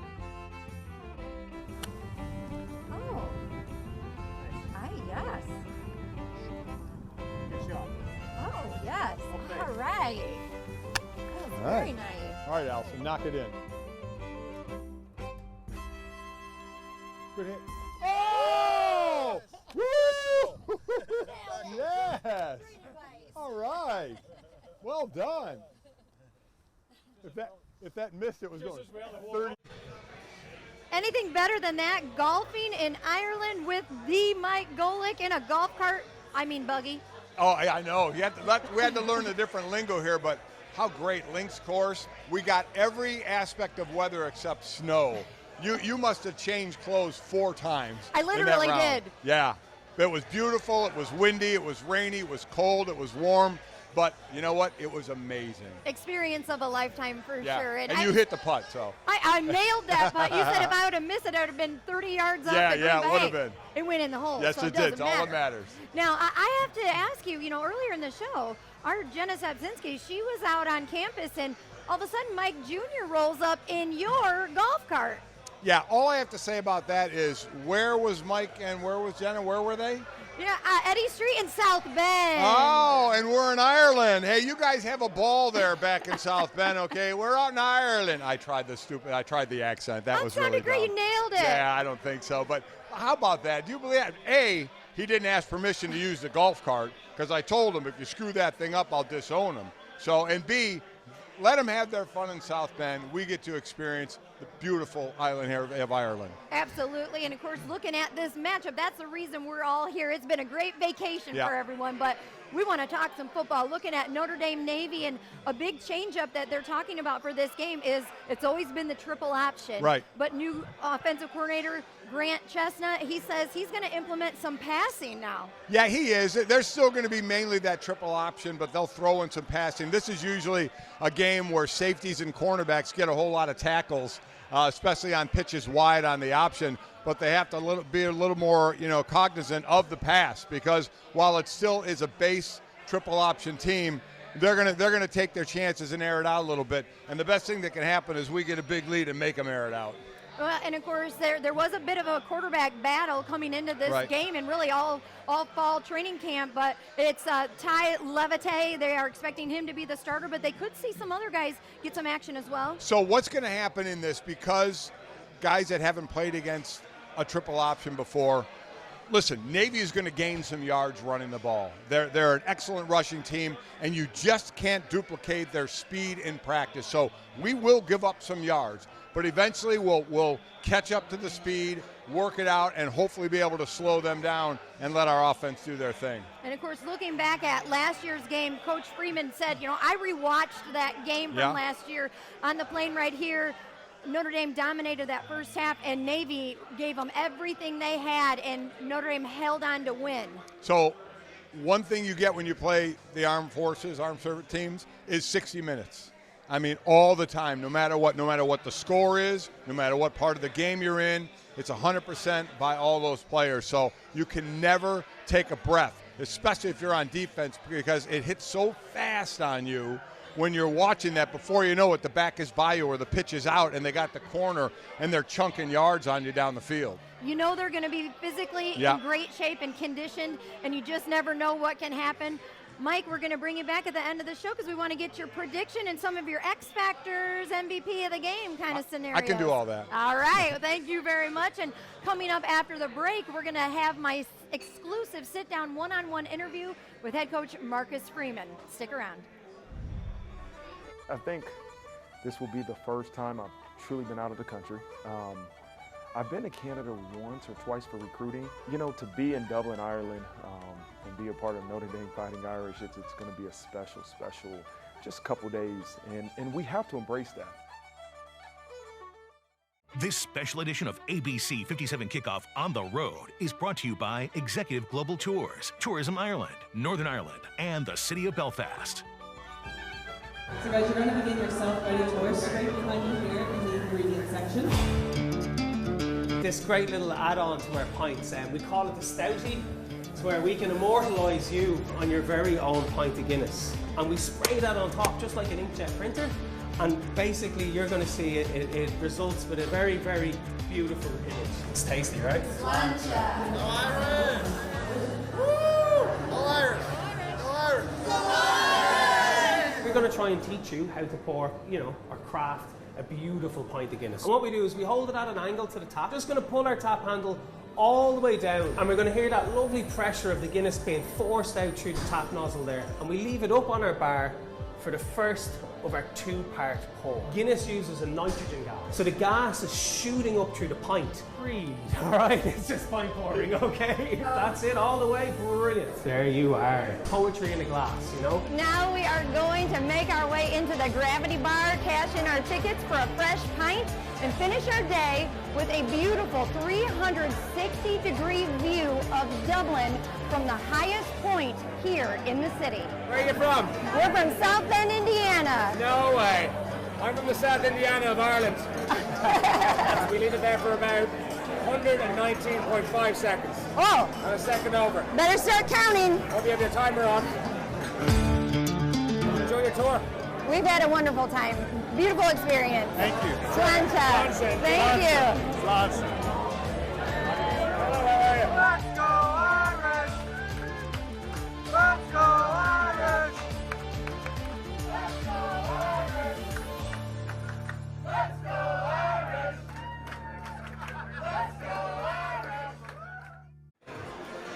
Oh. Yes. Good shot. Oh, yes. Okay. All right. All right. Very nice. All right, Allison, knock it in. Good hit. Oh! Woo! Yes! All right. Well done. If that missed, it was going 30. Anything better than that? Golfing in Ireland with the Mike Golick in a golf cart? I mean buggy. Oh, I know. We had to learn a different lingo here, but how great. Links course. We got every aspect of weather except snow. You must have changed clothes 4 times. I literally did. Yeah. It was beautiful. It was windy. It was rainy. It was cold. It was warm. But you know what? It was amazing. Experience of a lifetime for sure. And you hit the putt, so. I nailed that putt. You said if I would have missed it, I would have been 30 yards up. Yeah, it would have been. It went in the hole. Yes, so it did. It's all that matters. Now, I have to ask you, earlier in the show, our Jenna Sapsinski, she was out on campus, and all of a sudden Mike Jr. rolls up in your golf cart. Yeah, all I have to say about that is, where was Mike and where was Jenna? Where were they? Yeah, Eddy Street in South Bend. Oh, and we're in Ireland. Hey, you guys have a ball there back in South Bend, okay? We're out in Ireland. I tried the accent. That was really great. You nailed it. Yeah, I don't think so. But how about that? Do you believe that? A, he didn't ask permission to use the golf cart, because I told him, if you screw that thing up, I'll disown him. So, and B, let them have their fun in South Bend. We get to experience the beautiful island here of Ireland. Absolutely, and of course, looking at this matchup, that's the reason we're all here. It's been a great vacation Yeah. for everyone, but we want to talk some football. Looking at Notre Dame Navy, and a big change-up that they're talking about for this game is it's always been the triple option. Right. But new offensive coordinator Grant Chestnut, he says he's going to implement some passing now. Yeah, he is. There's still going to be mainly that triple option, but they'll throw in some passing. This is usually a game where safeties and cornerbacks get a whole lot of tackles, especially on pitches wide on the option, but they have to be a little more, cognizant of the pass, because while it still is a base triple option team, they're gonna take their chances and air it out a little bit. And the best thing that can happen is we get a big lead and make them air it out. Well, and of course, there was a bit of a quarterback battle coming into this game, and really all fall training camp. But it's Ty Levite. They are expecting him to be the starter, but they could see some other guys get some action as well. So what's going to happen in this? Because guys that haven't played against a triple option before, listen, Navy is going to gain some yards running the ball. They're an excellent rushing team, and you just can't duplicate their speed in practice. So we will give up some yards, but eventually we'll catch up to the speed, work it out, and hopefully be able to slow them down and let our offense do their thing. And of course, looking back at last year's game, Coach Freeman said, I rewatched that game from last year on the plane right here. Notre Dame dominated that first half, and Navy gave them everything they had, and Notre Dame held on to win. So one thing you get when you play the armed forces, armed service teams, is 60 minutes. I mean, all the time, no matter what the score is, no matter what part of the game you're in, it's 100% by all those players. So you can never take a breath, especially if you're on defense, because it hits so fast on you when you're watching that. Before you know it, the back is by you or the pitch is out and they got the corner and they're chunking yards on you down the field. You know they're going to be physically in great shape and conditioned, and you just never know what can happen. Mike, we're going to bring you back at the end of the show because we want to get your prediction and some of your X Factors, MVP of the game kind of scenarios. I can do all that. All right. Well, thank you very much. And coming up after the break, we're going to have my exclusive sit-down one-on-one interview with head coach Marcus Freeman. Stick around. I think this will be the first time I've truly been out of the country. I've been to Canada once or twice for recruiting. To be in Dublin, Ireland, and be a part of Notre Dame Fighting Irish, it's going to be a special, just couple days, and we have to embrace that. This special edition of ABC57 Kickoff on the Road is brought to you by Executive Global Tours, Tourism Ireland, Northern Ireland, and the City of Belfast. So guys, you're going to begin your self-guided tour straight behind you here in the ingredient section. This great little add-on to our pints, and we call it the Stoutie. It's where we can immortalise you on your very own pint of Guinness. And we spray that on top just like an inkjet printer, and basically you're going to see it results with a very, very beautiful image. It's tasty, right? Slancha. No Irish! Woo! No Irish! No Irish! No Irish! We're going to try and teach you how to pour, or craft a beautiful pint of Guinness. And what we do is we hold it at an angle to the tap. Just going to pull our tap handle all the way down, and we're going to hear that lovely pressure of the Guinness being forced out through the tap nozzle there. And we leave it up on our bar for the first of our two-part pour. Guinness uses a nitrogen gas, so the gas is shooting up through the pint. Breathe, all right? It's just pint pouring, okay? That's it all the way, brilliant. There you are, poetry in a glass, Now we are going to make our way into the Gravity Bar, cash in our tickets for a fresh pint, and finish our day with a beautiful 360-degree view of Dublin from the highest point here in the city. Where are you from? We're from South Bend, Indiana. No way. I'm from the South Indiana of Ireland. We leave it there for about 119.5 seconds. Oh. And a second over. Better start counting. Hope you have your timer on. Enjoy your tour. We've had a wonderful time. Beautiful experience. Thank you. Slancha. that. Thank you. Lots. Let's go Irish! Let's go Irish! Let's go Irish! Let's go Irish! Let's go Irish!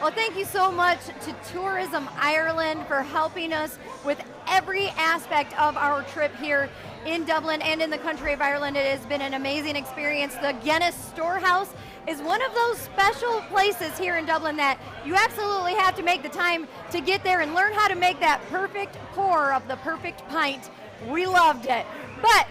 Well, thank you so much to Tourism Ireland for helping us with every aspect of our trip here in Dublin and in the country of Ireland. It has been an amazing experience. The Guinness Storehouse is one of those special places here in Dublin that you absolutely have to make the time to get there and learn how to make that perfect pour of the perfect pint. We loved it. But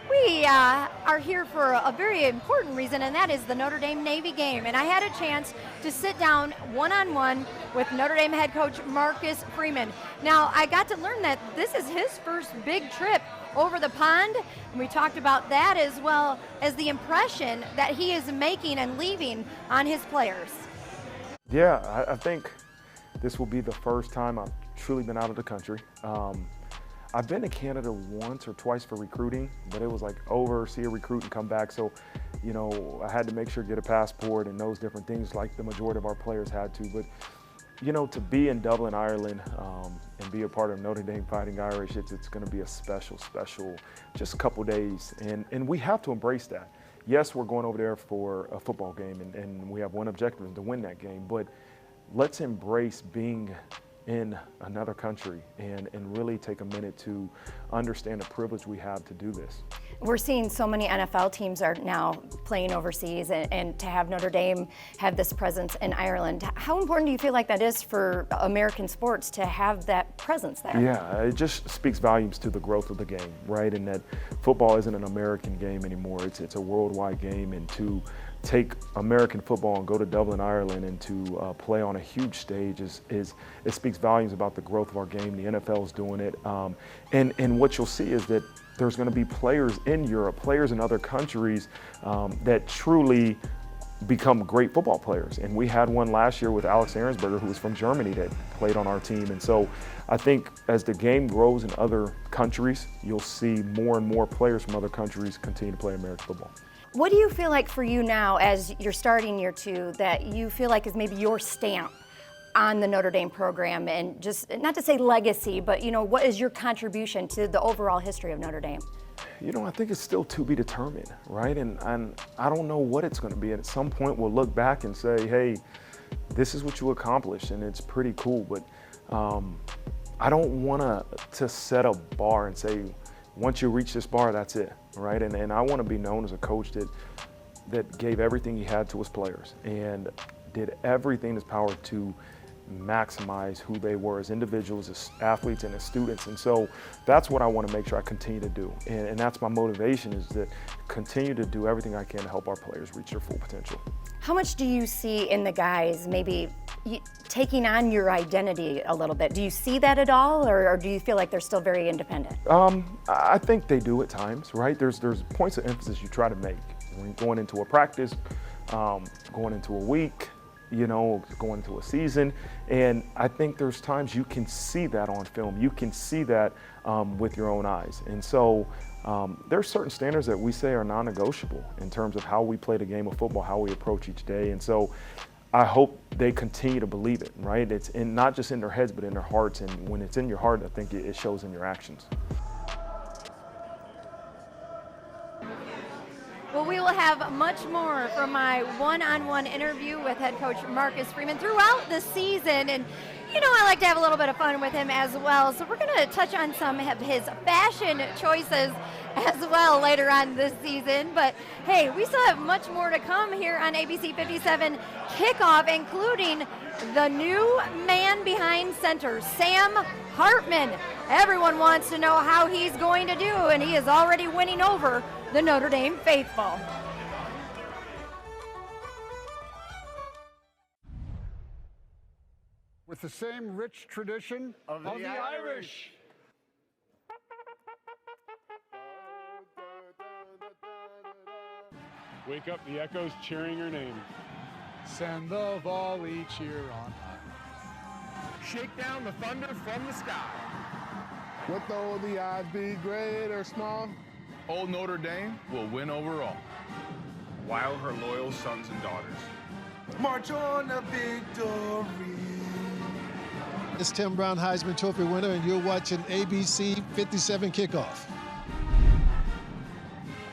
we are here for a very important reason, and that is the Notre Dame Navy game. And I had a chance to sit down one-on-one with Notre Dame head coach Marcus Freeman. Now, I got to learn that this is his first big trip over the pond, and we talked about that as well as the impression that he is making and leaving on his players. Yeah, I think this will be the first time I've truly been out of the country. I've been to Canada once or twice for recruiting, but it was like over, see a recruit and come back. So, you know, I had to make sure to get a passport and those different things like the majority of our players had to. But, you know, to be in Dublin, Ireland, and be a part of Notre Dame Fighting Irish, it's going to be a special, just a couple days. And we have to embrace that. Yes, we're going over there for a football game, and we have one objective, to win that game. But let's embrace being in another country and really take a minute to understand the privilege we have to do this. We're seeing so many NFL teams are now playing overseas, and to have Notre Dame have this presence in Ireland. How important do you feel like that is for American sports to have that presence there? Yeah, it just speaks volumes to the growth of the game, right? And that football isn't an American game anymore. It's a worldwide game, and to take American football and go to Dublin, Ireland, and to play on a huge stage it speaks volumes about the growth of our game. The NFL is doing it, and what you'll see is that there's going to be players in Europe, players in other countries that truly become great football players. And we had one last year with Alex Ahrensberger, who was from Germany, that played on our team. And so I think as the game grows in other countries, you'll see more and more players from other countries continue to play American football. What do you feel like for you now as you're starting year two that you feel like is maybe your stamp on the Notre Dame program, and just not to say legacy, but you know, what is your contribution to the overall history of Notre Dame? You know, I think it's still to be determined, right? And I don't know what it's going to be. And at some point we'll look back and say, hey, this is what you accomplished, and it's pretty cool. But I don't want to set a bar and say, once you reach this bar, that's it, right? And I want to be known as a coach that gave everything he had to his players and did everything in his power to maximize who they were as individuals, as athletes, and as students. And so that's what I want to make sure I continue to do. And that's my motivation, is to continue to do everything I can to help our players reach their full potential. How much do you see in the guys maybe taking on your identity a little bit? Do you see that at all, or do you feel like they're still very independent? I think they do at times, right? There's points of emphasis you try to make. When you're going into a practice, going into a week, you know, going into a season. And I think there's times you can see that on film. You can see that with your own eyes. And so there's certain standards that we say are non-negotiable in terms of how we play the game of football, how we approach each day. And so I hope they continue to believe it, right? It's not just in their heads, but in their hearts. And when it's in your heart, I think it shows in your actions. Well, we will have much more from my one-on-one interview with head coach Marcus Freeman throughout the season. And, you know, I like to have a little bit of fun with him as well. So we're going to touch on some of his fashion choices as well later on this season. But, hey, we still have much more to come here on ABC57 Kickoff, including the new man behind center, Sam Hartman. Everyone wants to know how he's going to do, and he is already winning over the Notre Dame faithful. With the same rich tradition of the Irish. Wake up the echoes cheering your name. Send the volley cheer on high. Shake down the thunder from the sky. What though the odds be great or small? Old Notre Dame will win overall, while her loyal sons and daughters march on to victory. It's Tim Brown, Heisman Trophy winner, and you're watching ABC 57 Kickoff.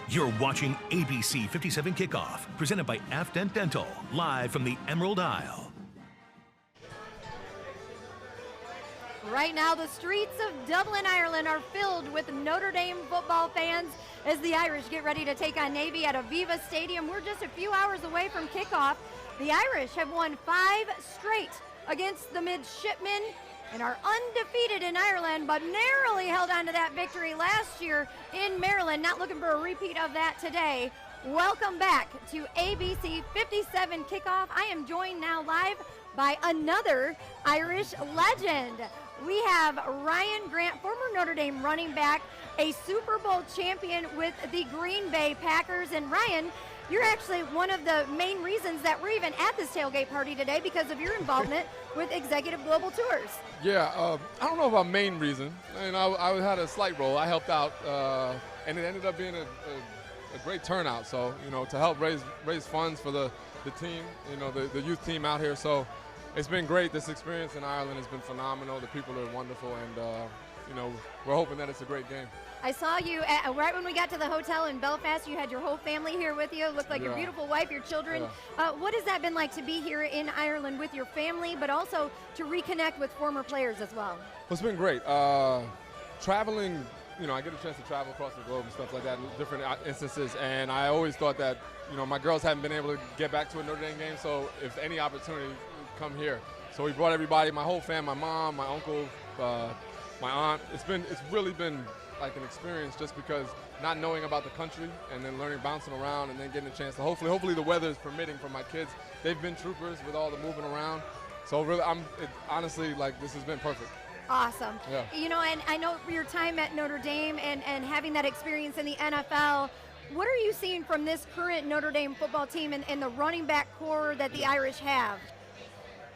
You're watching ABC 57 Kickoff, presented by Afdent Dental, live from the Emerald Isle. Right now, the streets of Dublin, Ireland are filled with Notre Dame football fans as the Irish get ready to take on Navy at Aviva Stadium. We're just a few hours away from kickoff. The Irish have won 5 straight against the midshipmen and are undefeated in Ireland, but narrowly held on to that victory last year in Maryland. Not looking for a repeat of that today. Welcome back to ABC 57 Kickoff. I am joined now live by another Irish legend. We have Ryan Grant, former Notre Dame running back, a Super Bowl champion with the Green Bay Packers. And Ryan, you're actually one of the main reasons that we're even at this tailgate party today because of your involvement with Executive Global Tours. Yeah, I don't know about main reason. I mean, I had a slight role. I helped out, and it ended up being a great turnout. So, you know, to help raise funds for the team, you know, the youth team out here. So it's been great. This experience in Ireland has been phenomenal. The people are wonderful, and, you know, we're hoping that it's a great game. I saw you right when we got to the hotel in Belfast. You had your whole family here with you. It looked like your beautiful wife, your children. Yeah. What has that been like to be here in Ireland with your family, but also to reconnect with former players as well? Well, it's been great. Traveling, you know, I get a chance to travel across the globe and stuff like that in different instances, and I always thought that, you know, my girls haven't been able to get back to a Notre Dame game, so if any opportunity, come here. So we brought everybody, my whole family, my mom, my uncle, my aunt. It's really been like an experience just because not knowing about the country and then learning, bouncing around, and then getting a chance to hopefully the weather is permitting for my kids. They've been troopers with all the moving around. So really, honestly, like, this has been perfect. Awesome. Yeah. You know, and I know your time at Notre Dame and having that experience in the NFL, what are you seeing from this current Notre Dame football team and the running back core that the Irish have?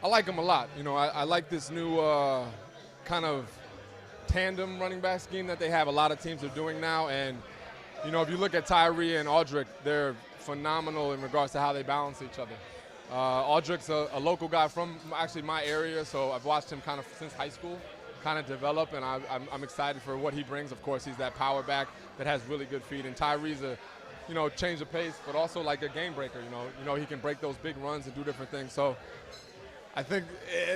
I like them a lot. You know, I like this new kind of tandem running back scheme that they have. A lot of teams are doing now, and you know, if you look at Tyree and Audric, they're phenomenal in regards to how they balance each other. Audric's a local guy from actually my area, so I've watched him kind of since high school kind of develop, and I'm excited for what he brings. Of course, he's that power back that has really good feet, and Tyree's a, you know, change of pace, but also like a game breaker. You know, he can break those big runs and do different things. So I think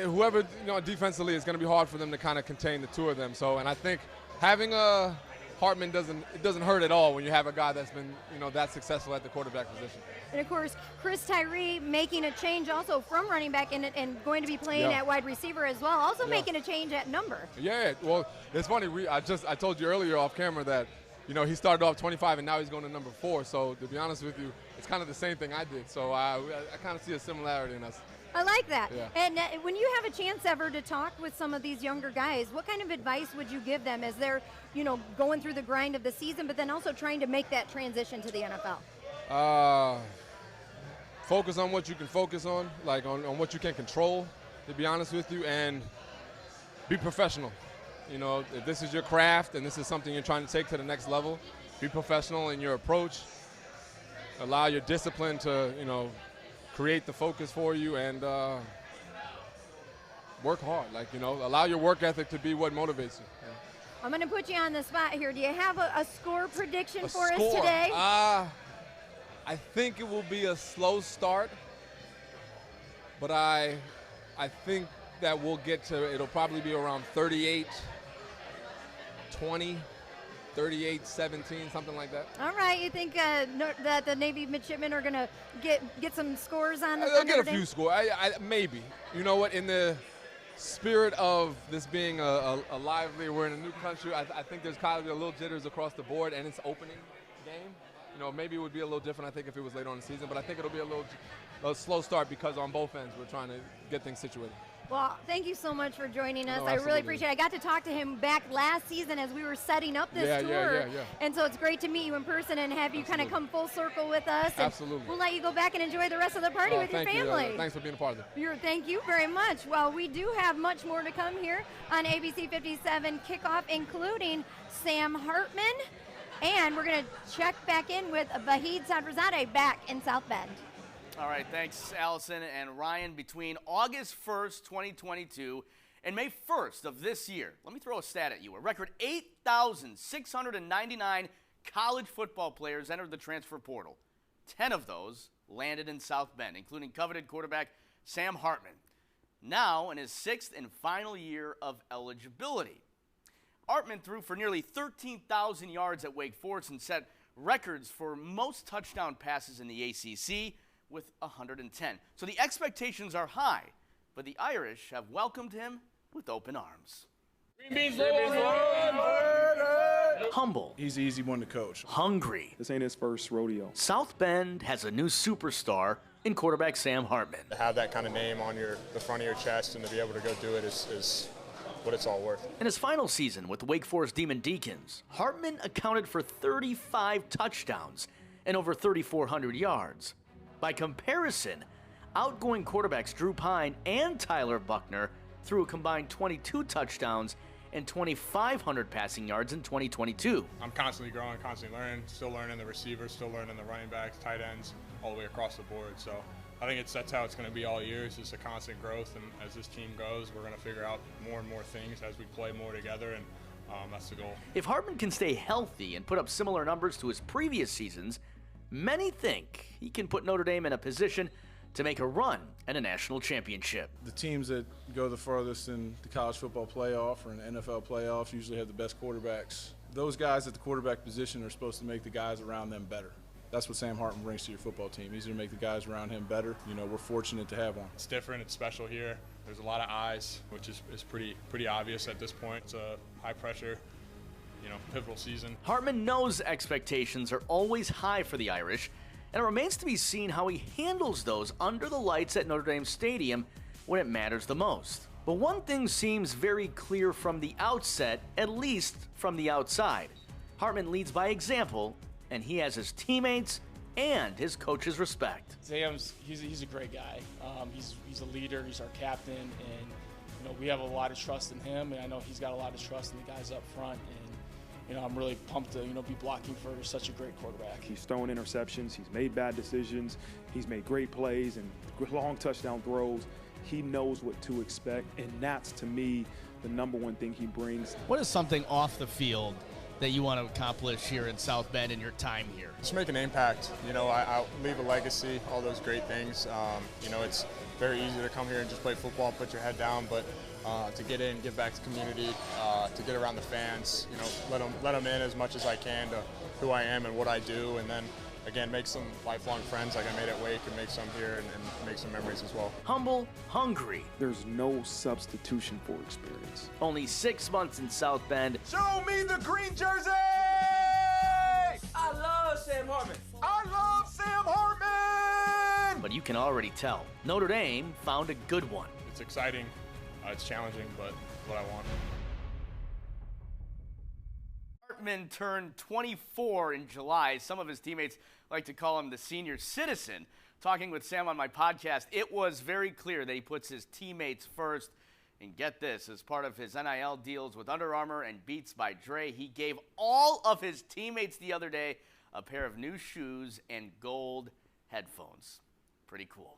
whoever, you know, defensively, is going to be hard for them to kind of contain the two of them. So, and I think having a Hartman doesn't hurt at all when you have a guy that's been, you know, that successful at the quarterback position. And of course, Chris Tyree making a change also from running back and going to be playing at wide receiver as well. Also making a change at number. Yeah, well, it's funny. I told you earlier off camera that, you know, he started off 25 and now he's going to number 4. So to be honest with you, it's kind of the same thing I did. So I kind of see a similarity in us. I like that. Yeah. And when you have a chance ever to talk with some of these younger guys, what kind of advice would you give them as they're, you know, going through the grind of the season, but then also trying to make that transition to the NFL? Focus on what you can focus on, like on what you can control, to be honest with you, and be professional. You know, if this is your craft and this is something you're trying to take to the next level, be professional in your approach. Allow your discipline to, you know, create the focus for you, and work hard. Like, you know, allow your work ethic to be what motivates you. Yeah. I'm going to put you on the spot here. Do you have a score prediction for us today? I think it will be a slow start, but I think that we'll get to, it'll probably be around 38-20. 38-17, something like that. All right, you think that the Navy midshipmen are going to get some scores on? They'll get a few scores. Maybe. You know what? In the spirit of this being a lively, we're in a new country. I think there's probably a little jitters across the board, and it's opening game. You know, maybe it would be a little different, I think, if it was later on in the season, but I think it'll be a slow start because on both ends we're trying to get things situated. Well, thank you so much for joining us. No, I really appreciate it. I got to talk to him back last season as we were setting up this tour. Yeah. And so it's great to meet you in person and have you kind of come full circle with us. And absolutely. We'll let you go back and enjoy the rest of the party with your family. Thanks for being a part of it. Thank you very much. Well, we do have much more to come here on ABC 57 Kickoff, including Sam Hartman, And we're going to check back in with Vahid Sadrazadeh back in South Bend. All right, thanks, Allison and Ryan. Between August 1st, 2022 and May 1st of this year, let me throw a stat at you. A record 8,699 college football players entered the transfer portal. 10 of those landed in South Bend, including coveted quarterback Sam Hartman, now in his 6th and final year of eligibility. Hartman threw for nearly 13,000 yards at Wake Forest and set records for most touchdown passes in the ACC with 110. So the expectations are high, but the Irish have welcomed him with open arms. Humble. He's an easy one to coach. Hungry. This ain't his first rodeo. South Bend has a new superstar in quarterback Sam Hartman. To have that kind of name on the front of your chest and to be able to go do it is what it's all worth. In his final season with the Wake Forest Demon Deacons, Hartman accounted for 35 touchdowns and over 3,400 yards. By comparison, outgoing quarterbacks Drew Pine and Tyler Buckner threw a combined 22 touchdowns and 2,500 passing yards in 2022. I'm constantly growing, constantly learning, still learning the receivers, still learning the running backs, tight ends, all the way across the board. So I think that's how it's going to be all year. It's just a constant growth, and as this team goes, we're going to figure out more and more things as we play more together, and that's the goal. If Hartman can stay healthy and put up similar numbers to his previous seasons, many think he can put Notre Dame in a position to make a run at a national championship. The teams that go the farthest in the college football playoff or in the NFL playoffs usually have the best quarterbacks. Those guys at the quarterback position are supposed to make the guys around them better. That's what Sam Hartman brings to your football team. He's going to make the guys around him better. You know, we're fortunate to have one. It's different. It's special here. There's a lot of eyes, which is pretty obvious at this point. It's a high pressure, pivotal season. Hartman knows expectations are always high for the Irish, and it remains to be seen how he handles those under the lights at Notre Dame Stadium when it matters the most. But one thing seems very clear from the outset, at least from the outside. Hartman leads by example, and he has his teammates and his coach's respect. Sam's, he's a great guy. He's a leader, he's our captain, and we have a lot of trust in him, and I know he's got a lot of trust in the guys up front, and I'm really pumped to be blocking for such a great quarterback. He's thrown interceptions, he's made bad decisions, he's made great plays and long touchdown throws. He knows what to expect, and that's, to me, the number one thing he brings. What is something off the field that you want to accomplish here in South Bend in your time here? Just make an impact. I leave a legacy, all those great things. It's very easy to come here and just play football, put your head down, but to get in, give back to the community, to get around the fans, let them in as much as I can to who I am and what I do, and then again make some lifelong friends like I made at Wake and make some here and make some memories as well. Humble, hungry. There's no substitution for experience. Only 6 months in South Bend. Show me the green jersey! I love Sam Hartman. I love Sam Hartman! But you can already tell, Notre Dame found a good one. It's exciting. It's challenging, but what I want. Hartman turned 24 in July. Some of his teammates like to call him the senior citizen. Talking with Sam on my podcast, it was very clear that he puts his teammates first. And get this, as part of his NIL deals with Under Armour and Beats by Dre, he gave all of his teammates the other day a pair of new shoes and gold headphones. Pretty cool.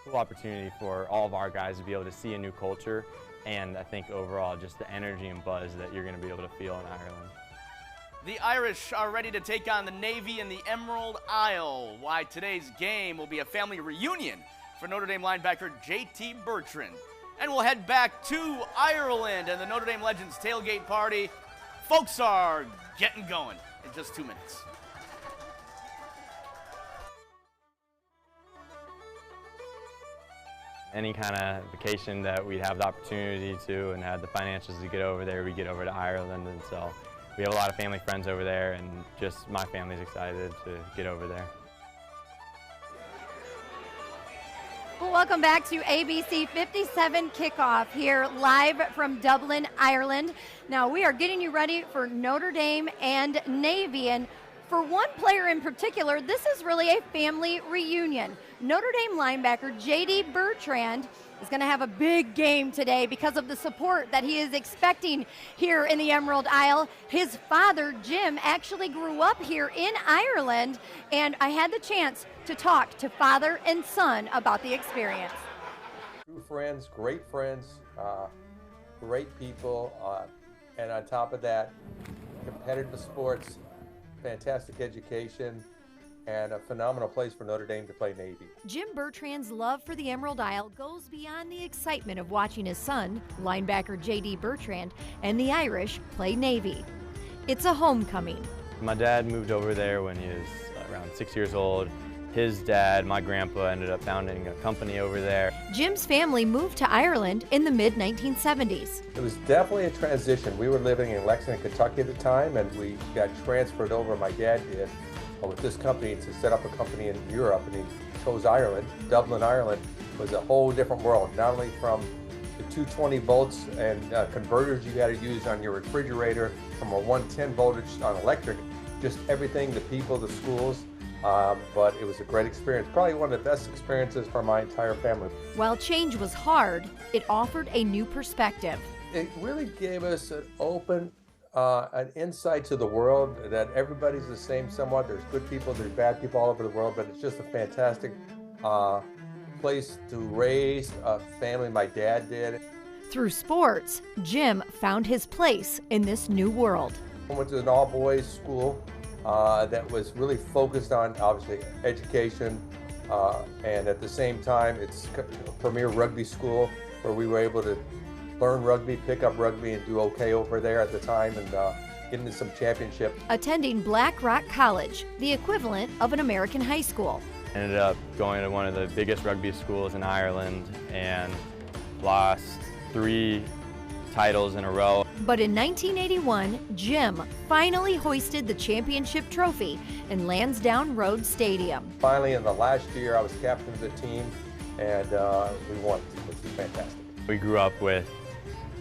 Cool opportunity for all of our guys to be able to see a new culture, and I think overall just the energy and buzz that you're going to be able to feel in Ireland. The Irish are ready to take on the Navy in the Emerald Isle. Why today's game will be a family reunion for Notre Dame linebacker J.T. Bertrand. And we'll head back to Ireland and the Notre Dame Legends tailgate party. Folks are getting going in just 2 minutes. Any kind of vacation that we'd have the opportunity to and have the financials to get over there, we get over to Ireland, and so we have a lot of family friends over there, and just my family's excited to get over there. Well, welcome back to ABC57 Kickoff here live from Dublin, Ireland. Now we are getting you ready for Notre Dame and Navy, and for one player in particular, this is really a family reunion. Notre Dame linebacker J.D. Bertrand is going to have a big game today because of the support that he is expecting here in the Emerald Isle. His father, Jim, actually grew up here in Ireland, and I had the chance to talk to father and son about the experience. True friends, great people, and on top of that, competitive sports, fantastic education, and a phenomenal place for Notre Dame to play Navy. Jim Bertrand's love for the Emerald Isle goes beyond the excitement of watching his son, linebacker J.D. Bertrand, and the Irish play Navy. It's a homecoming. My dad moved over there when he was around 6 years old. His dad, my grandpa, ended up founding a company over there. Jim's family moved to Ireland in the mid-1970s. It was definitely a transition. We were living in Lexington, Kentucky at the time, and we got transferred over, my dad did, with this company to set up a company in Europe, and he chose Ireland. Dublin, Ireland was a whole different world, not only from the 220 volts and converters you got to use on your refrigerator, from a 110 voltage on electric, just everything, the people, the schools, but it was a great experience, probably one of the best experiences for my entire family. While change was hard, it offered a new perspective. It really gave us an insight to the world that everybody's the same somewhat. There's good people, there's bad people all over the world, but it's just a fantastic place to raise a family. My dad did. Through sports, Jim found his place in this new world. I went to an all-boys school that was really focused on, obviously, education, and at the same time, it's a premier rugby school where we were able to learn rugby, pick up rugby, and do okay over there at the time, and get into some championship. Attending Black Rock College, the equivalent of an American high school. Ended up going to one of the biggest rugby schools in Ireland and lost 3 titles in a row. But in 1981, Jim finally hoisted the championship trophy in Lansdowne Road Stadium. Finally, in the last year, I was captain of the team, and we won, which was fantastic. We grew up with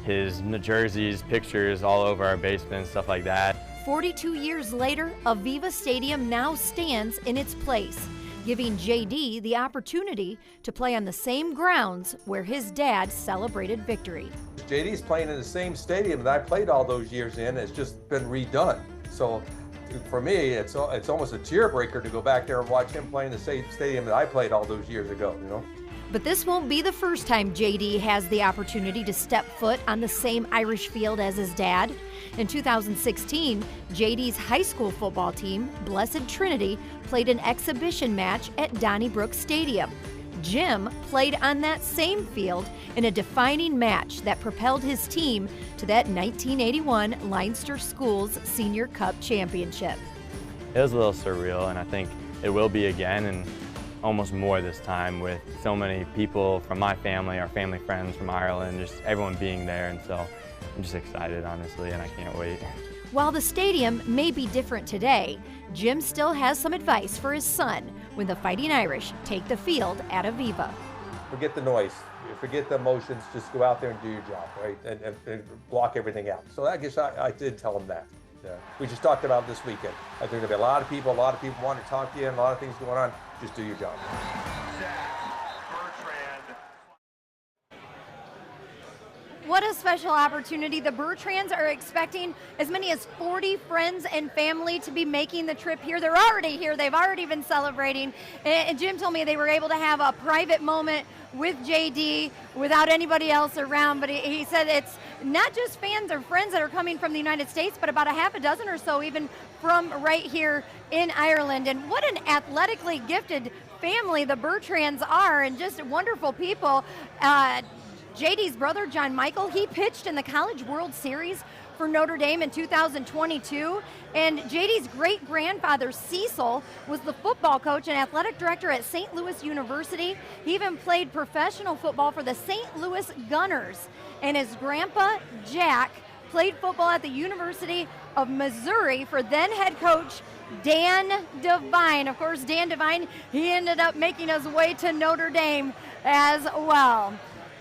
his jerseys, pictures all over our basement, stuff like that. 42 years later, Aviva Stadium now stands in its place, giving JD the opportunity to play on the same grounds where his dad celebrated victory. JD's playing in the same stadium that I played all those years in. It's just been redone. So for me, it's almost a tear-breaker to go back there and watch him play in the same stadium that I played all those years ago, you know? But this won't be the first time JD has the opportunity to step foot on the same Irish field as his dad. In 2016, JD's high school football team, Blessed Trinity, played an exhibition match at Donnybrook Stadium. Jim played on that same field in a defining match that propelled his team to that 1981 Leinster Schools Senior Cup Championship. It was a little surreal, and I think it will be again, and almost more this time with so many people from my family, our family friends from Ireland, just everyone being there, and so I'm just excited, honestly, and I can't wait. While the stadium may be different today, Jim still has some advice for his son when the Fighting Irish take the field at Aviva. Forget the noise, forget the emotions, just go out there and do your job, right? And block everything out. So I guess I did tell him that. We just talked about this weekend. I think there'll be a lot of people want to talk to you, and a lot of things going on. Just do your job. What a special opportunity. The Bertrands are expecting as many as 40 friends and family to be making the trip here. They're already here. They've already been celebrating. And Jim told me they were able to have a private moment with JD without anybody else around. But he said it's not just fans or friends that are coming from the United States, but about a half a dozen or so even from right here in Ireland. And what an athletically gifted family the Bertrands are, and just wonderful people. JD's brother, John Michael, he pitched in the College World Series for Notre Dame in 2022. And JD's great-grandfather, Cecil, was the football coach and athletic director at St. Louis University. He even played professional football for the St. Louis Gunners. And his grandpa, Jack, played football at the University of Missouri for then head coach Dan Devine. Of course, Dan Devine, he ended up making his way to Notre Dame as well.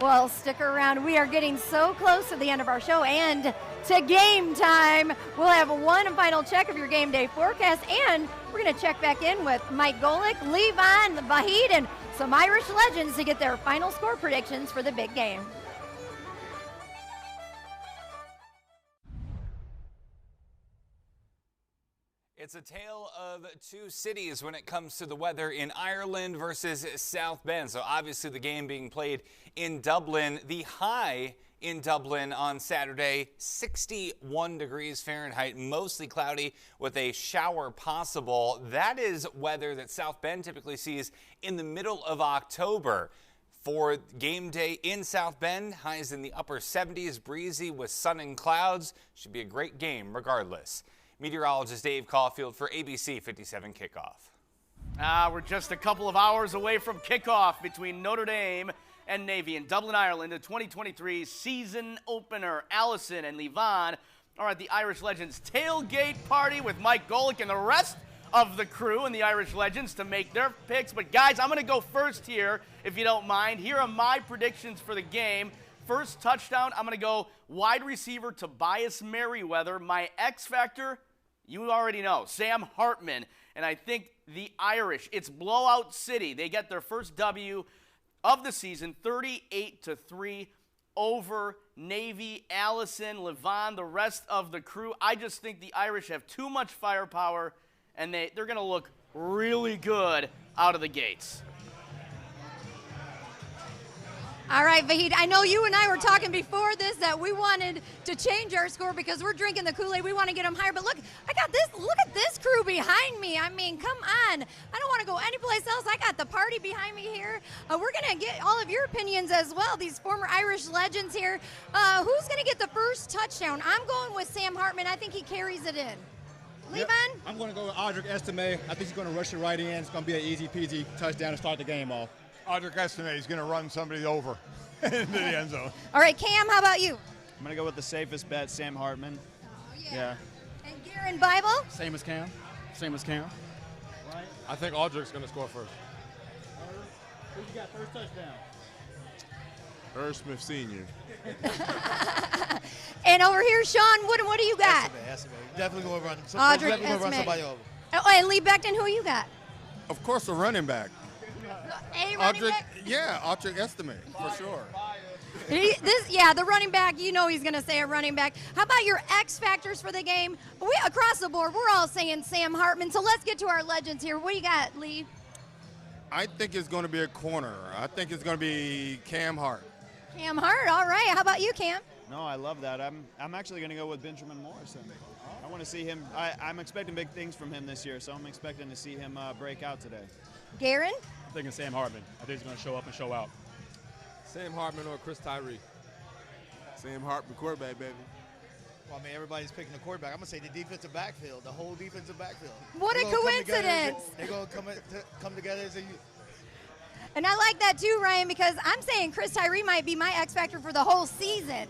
Well, stick around. We are getting so close to the end of our show and to game time. We'll have one final check of your game day forecast, and we're going to check back in with Mike Golick, Levon, Vahid, and some Irish legends to get their final score predictions for the big game. It's a tale of two cities when it comes to the weather in Ireland versus South Bend. So obviously the game being played in Dublin. The high in Dublin on Saturday, 61 degrees Fahrenheit, mostly cloudy with a shower possible. That is weather that South Bend typically sees in the middle of October. For game day in South Bend, highs in the upper 70s, breezy with sun and clouds. Should be a great game regardless. Meteorologist Dave Caulfield for ABC 57 Kickoff. We're just a couple of hours away from kickoff between Notre Dame and Navy in Dublin, Ireland, the 2023 season opener. Allison and Levon are at the Irish Legends tailgate party with Mike Golick and the rest of the crew and the Irish Legends to make their picks. But guys, I'm going to go first here, if you don't mind. Here are my predictions for the game. First touchdown, I'm going to go wide receiver Tobias Merriweather. My X factor, you already know, Sam Hartman. And I think the Irish, it's blowout city. They get their first W of the season, 38-3 over Navy. Allison, Levon, the rest of the crew. I just think the Irish have too much firepower, and they're going to look really good out of the gates. All right, Vahid, I know you and I were talking before this that we wanted to change our score because we're drinking the Kool-Aid. We want to get them higher. But look, I got this. Look at this crew behind me. I mean, come on. I don't want to go anyplace else. I got the party behind me here. We're going to get all of your opinions as well, these former Irish legends here. Who's going to get the first touchdown? I'm going with Sam Hartman. I think he carries it in. Levon? Yep. I'm going to go with Audric Estime. I think he's going to rush it right in. It's going to be an easy-peasy touchdown to start the game off. Audric Estime is going to run somebody over into the end zone. All right, Cam, how about you? I'm going to go with the safest bet, Sam Hartman. Oh, yeah. And Garen Bible? Same as Cam. Same as Cam. Right. I think Audric's going to score first. Who you got first touchdown? Irv Smith Sr. And over here, Sean Wooden, what do you got? Estime. Definitely going to run. Audric Definitely going to run somebody over. Oh, and Lee Beckton, who you got? Of course, a running back. A running back? Yeah, Audric Estime, for sure. The running back, you know he's going to say a running back. How about your X factors for the game? Across the board, we're all saying Sam Hartman. So let's get to our legends here. What do you got, Lee? I think it's going to be a corner. I think it's going to be Cam Hart. Cam Hart, all right. How about you, Cam? No, I love that. I'm actually going to go with Benjamin Morrison. I want to see him. I'm expecting big things from him this year, so I'm expecting to see him break out today. Garen? I'm thinking Sam Hartman. I think he's going to show up and show out. Sam Hartman or Chris Tyree. Sam Hartman, quarterback, baby. Well, I mean, everybody's picking the quarterback. I'm going to say the defensive backfield, the whole defensive backfield. What a coincidence. They're going to come together as a unit. And I like that too, Ryan, because I'm saying Chris Tyree might be my X factor for the whole season.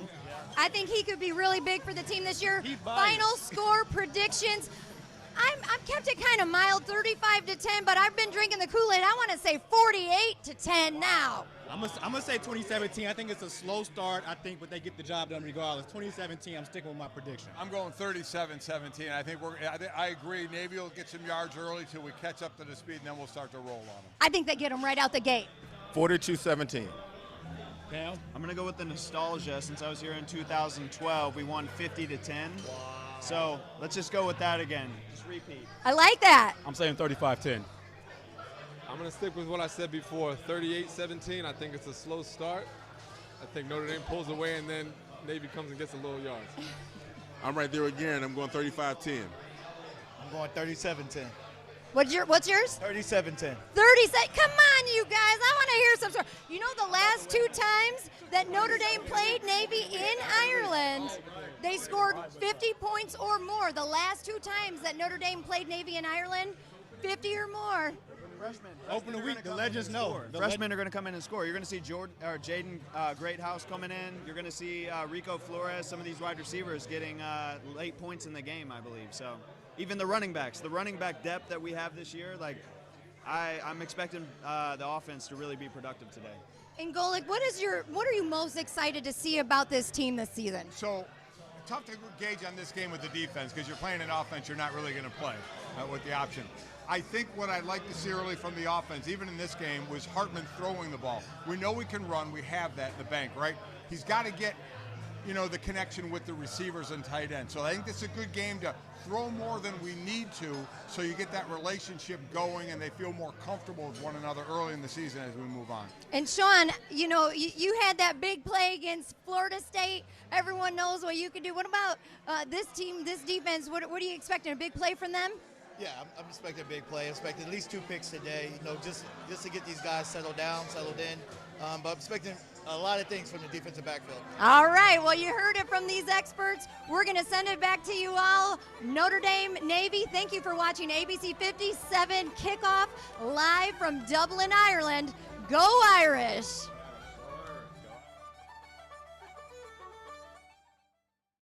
I think he could be really big for the team this year. Final score predictions. I've kept it kind of mild, 35-10, but I've been drinking the Kool-Aid. I want to say 48-10 now. I'm gonna say 2017. I think it's a slow start. I think, but they get the job done regardless. 2017. I'm sticking with my prediction. I'm going 37-17. I agree. Navy will get some yards early till we catch up to the speed, and then we'll start to roll on them. I think they get them right out the gate. 42-17. I'm going to go with the nostalgia. Since I was here in 2012, we won 50-10. So let's just go with that again. Just repeat. I like that. I'm saying 35-10. I'm going to stick with what I said before, 38-17. I think it's a slow start. I think Notre Dame pulls away, and then Navy comes and gets a little yards. I'm right there again. I'm going 35-10. I'm going 37-10. What's yours? 37-10. 37. Come on, you guys. I want to hear some sort. You know, the last two times that Notre Dame played Navy in Ireland, they scored 50 points or more. The last two times that Notre Dame played Navy in Ireland, 50 or more. Open the week, the legends know. Freshmen are going to come in and score. You're going to see Jaden Greathouse coming in. You're going to see Rico Flores, some of these wide receivers getting late points in the game, I believe. So even the running backs, the running back depth that we have this year, like I'm expecting the offense to really be productive today. And Golick, what are you most excited to see about this team this season? So tough to gauge on this game with the defense because you're playing an offense you're not really going to play with the option. I think what I'd like to see early from the offense, even in this game, was Hartman throwing the ball. We know we can run. We have that in the bank, right? He's got to get, the connection with the receivers and tight end. So I think this is a good game to throw more than we need to so you get that relationship going and they feel more comfortable with one another early in the season as we move on. And Sean, you had that big play against Florida State. Everyone knows what you can do. What about this team, this defense? What are you expecting, a big play from them? Yeah, I'm expecting a big play. I'm expecting at least 2 picks today, just to get these guys settled in. But I'm expecting a lot of things from the defensive backfield. All right, well, you heard it from these experts. We're going to send it back to you all. Notre Dame Navy, thank you for watching ABC 57 Kickoff live from Dublin, Ireland. Go Irish!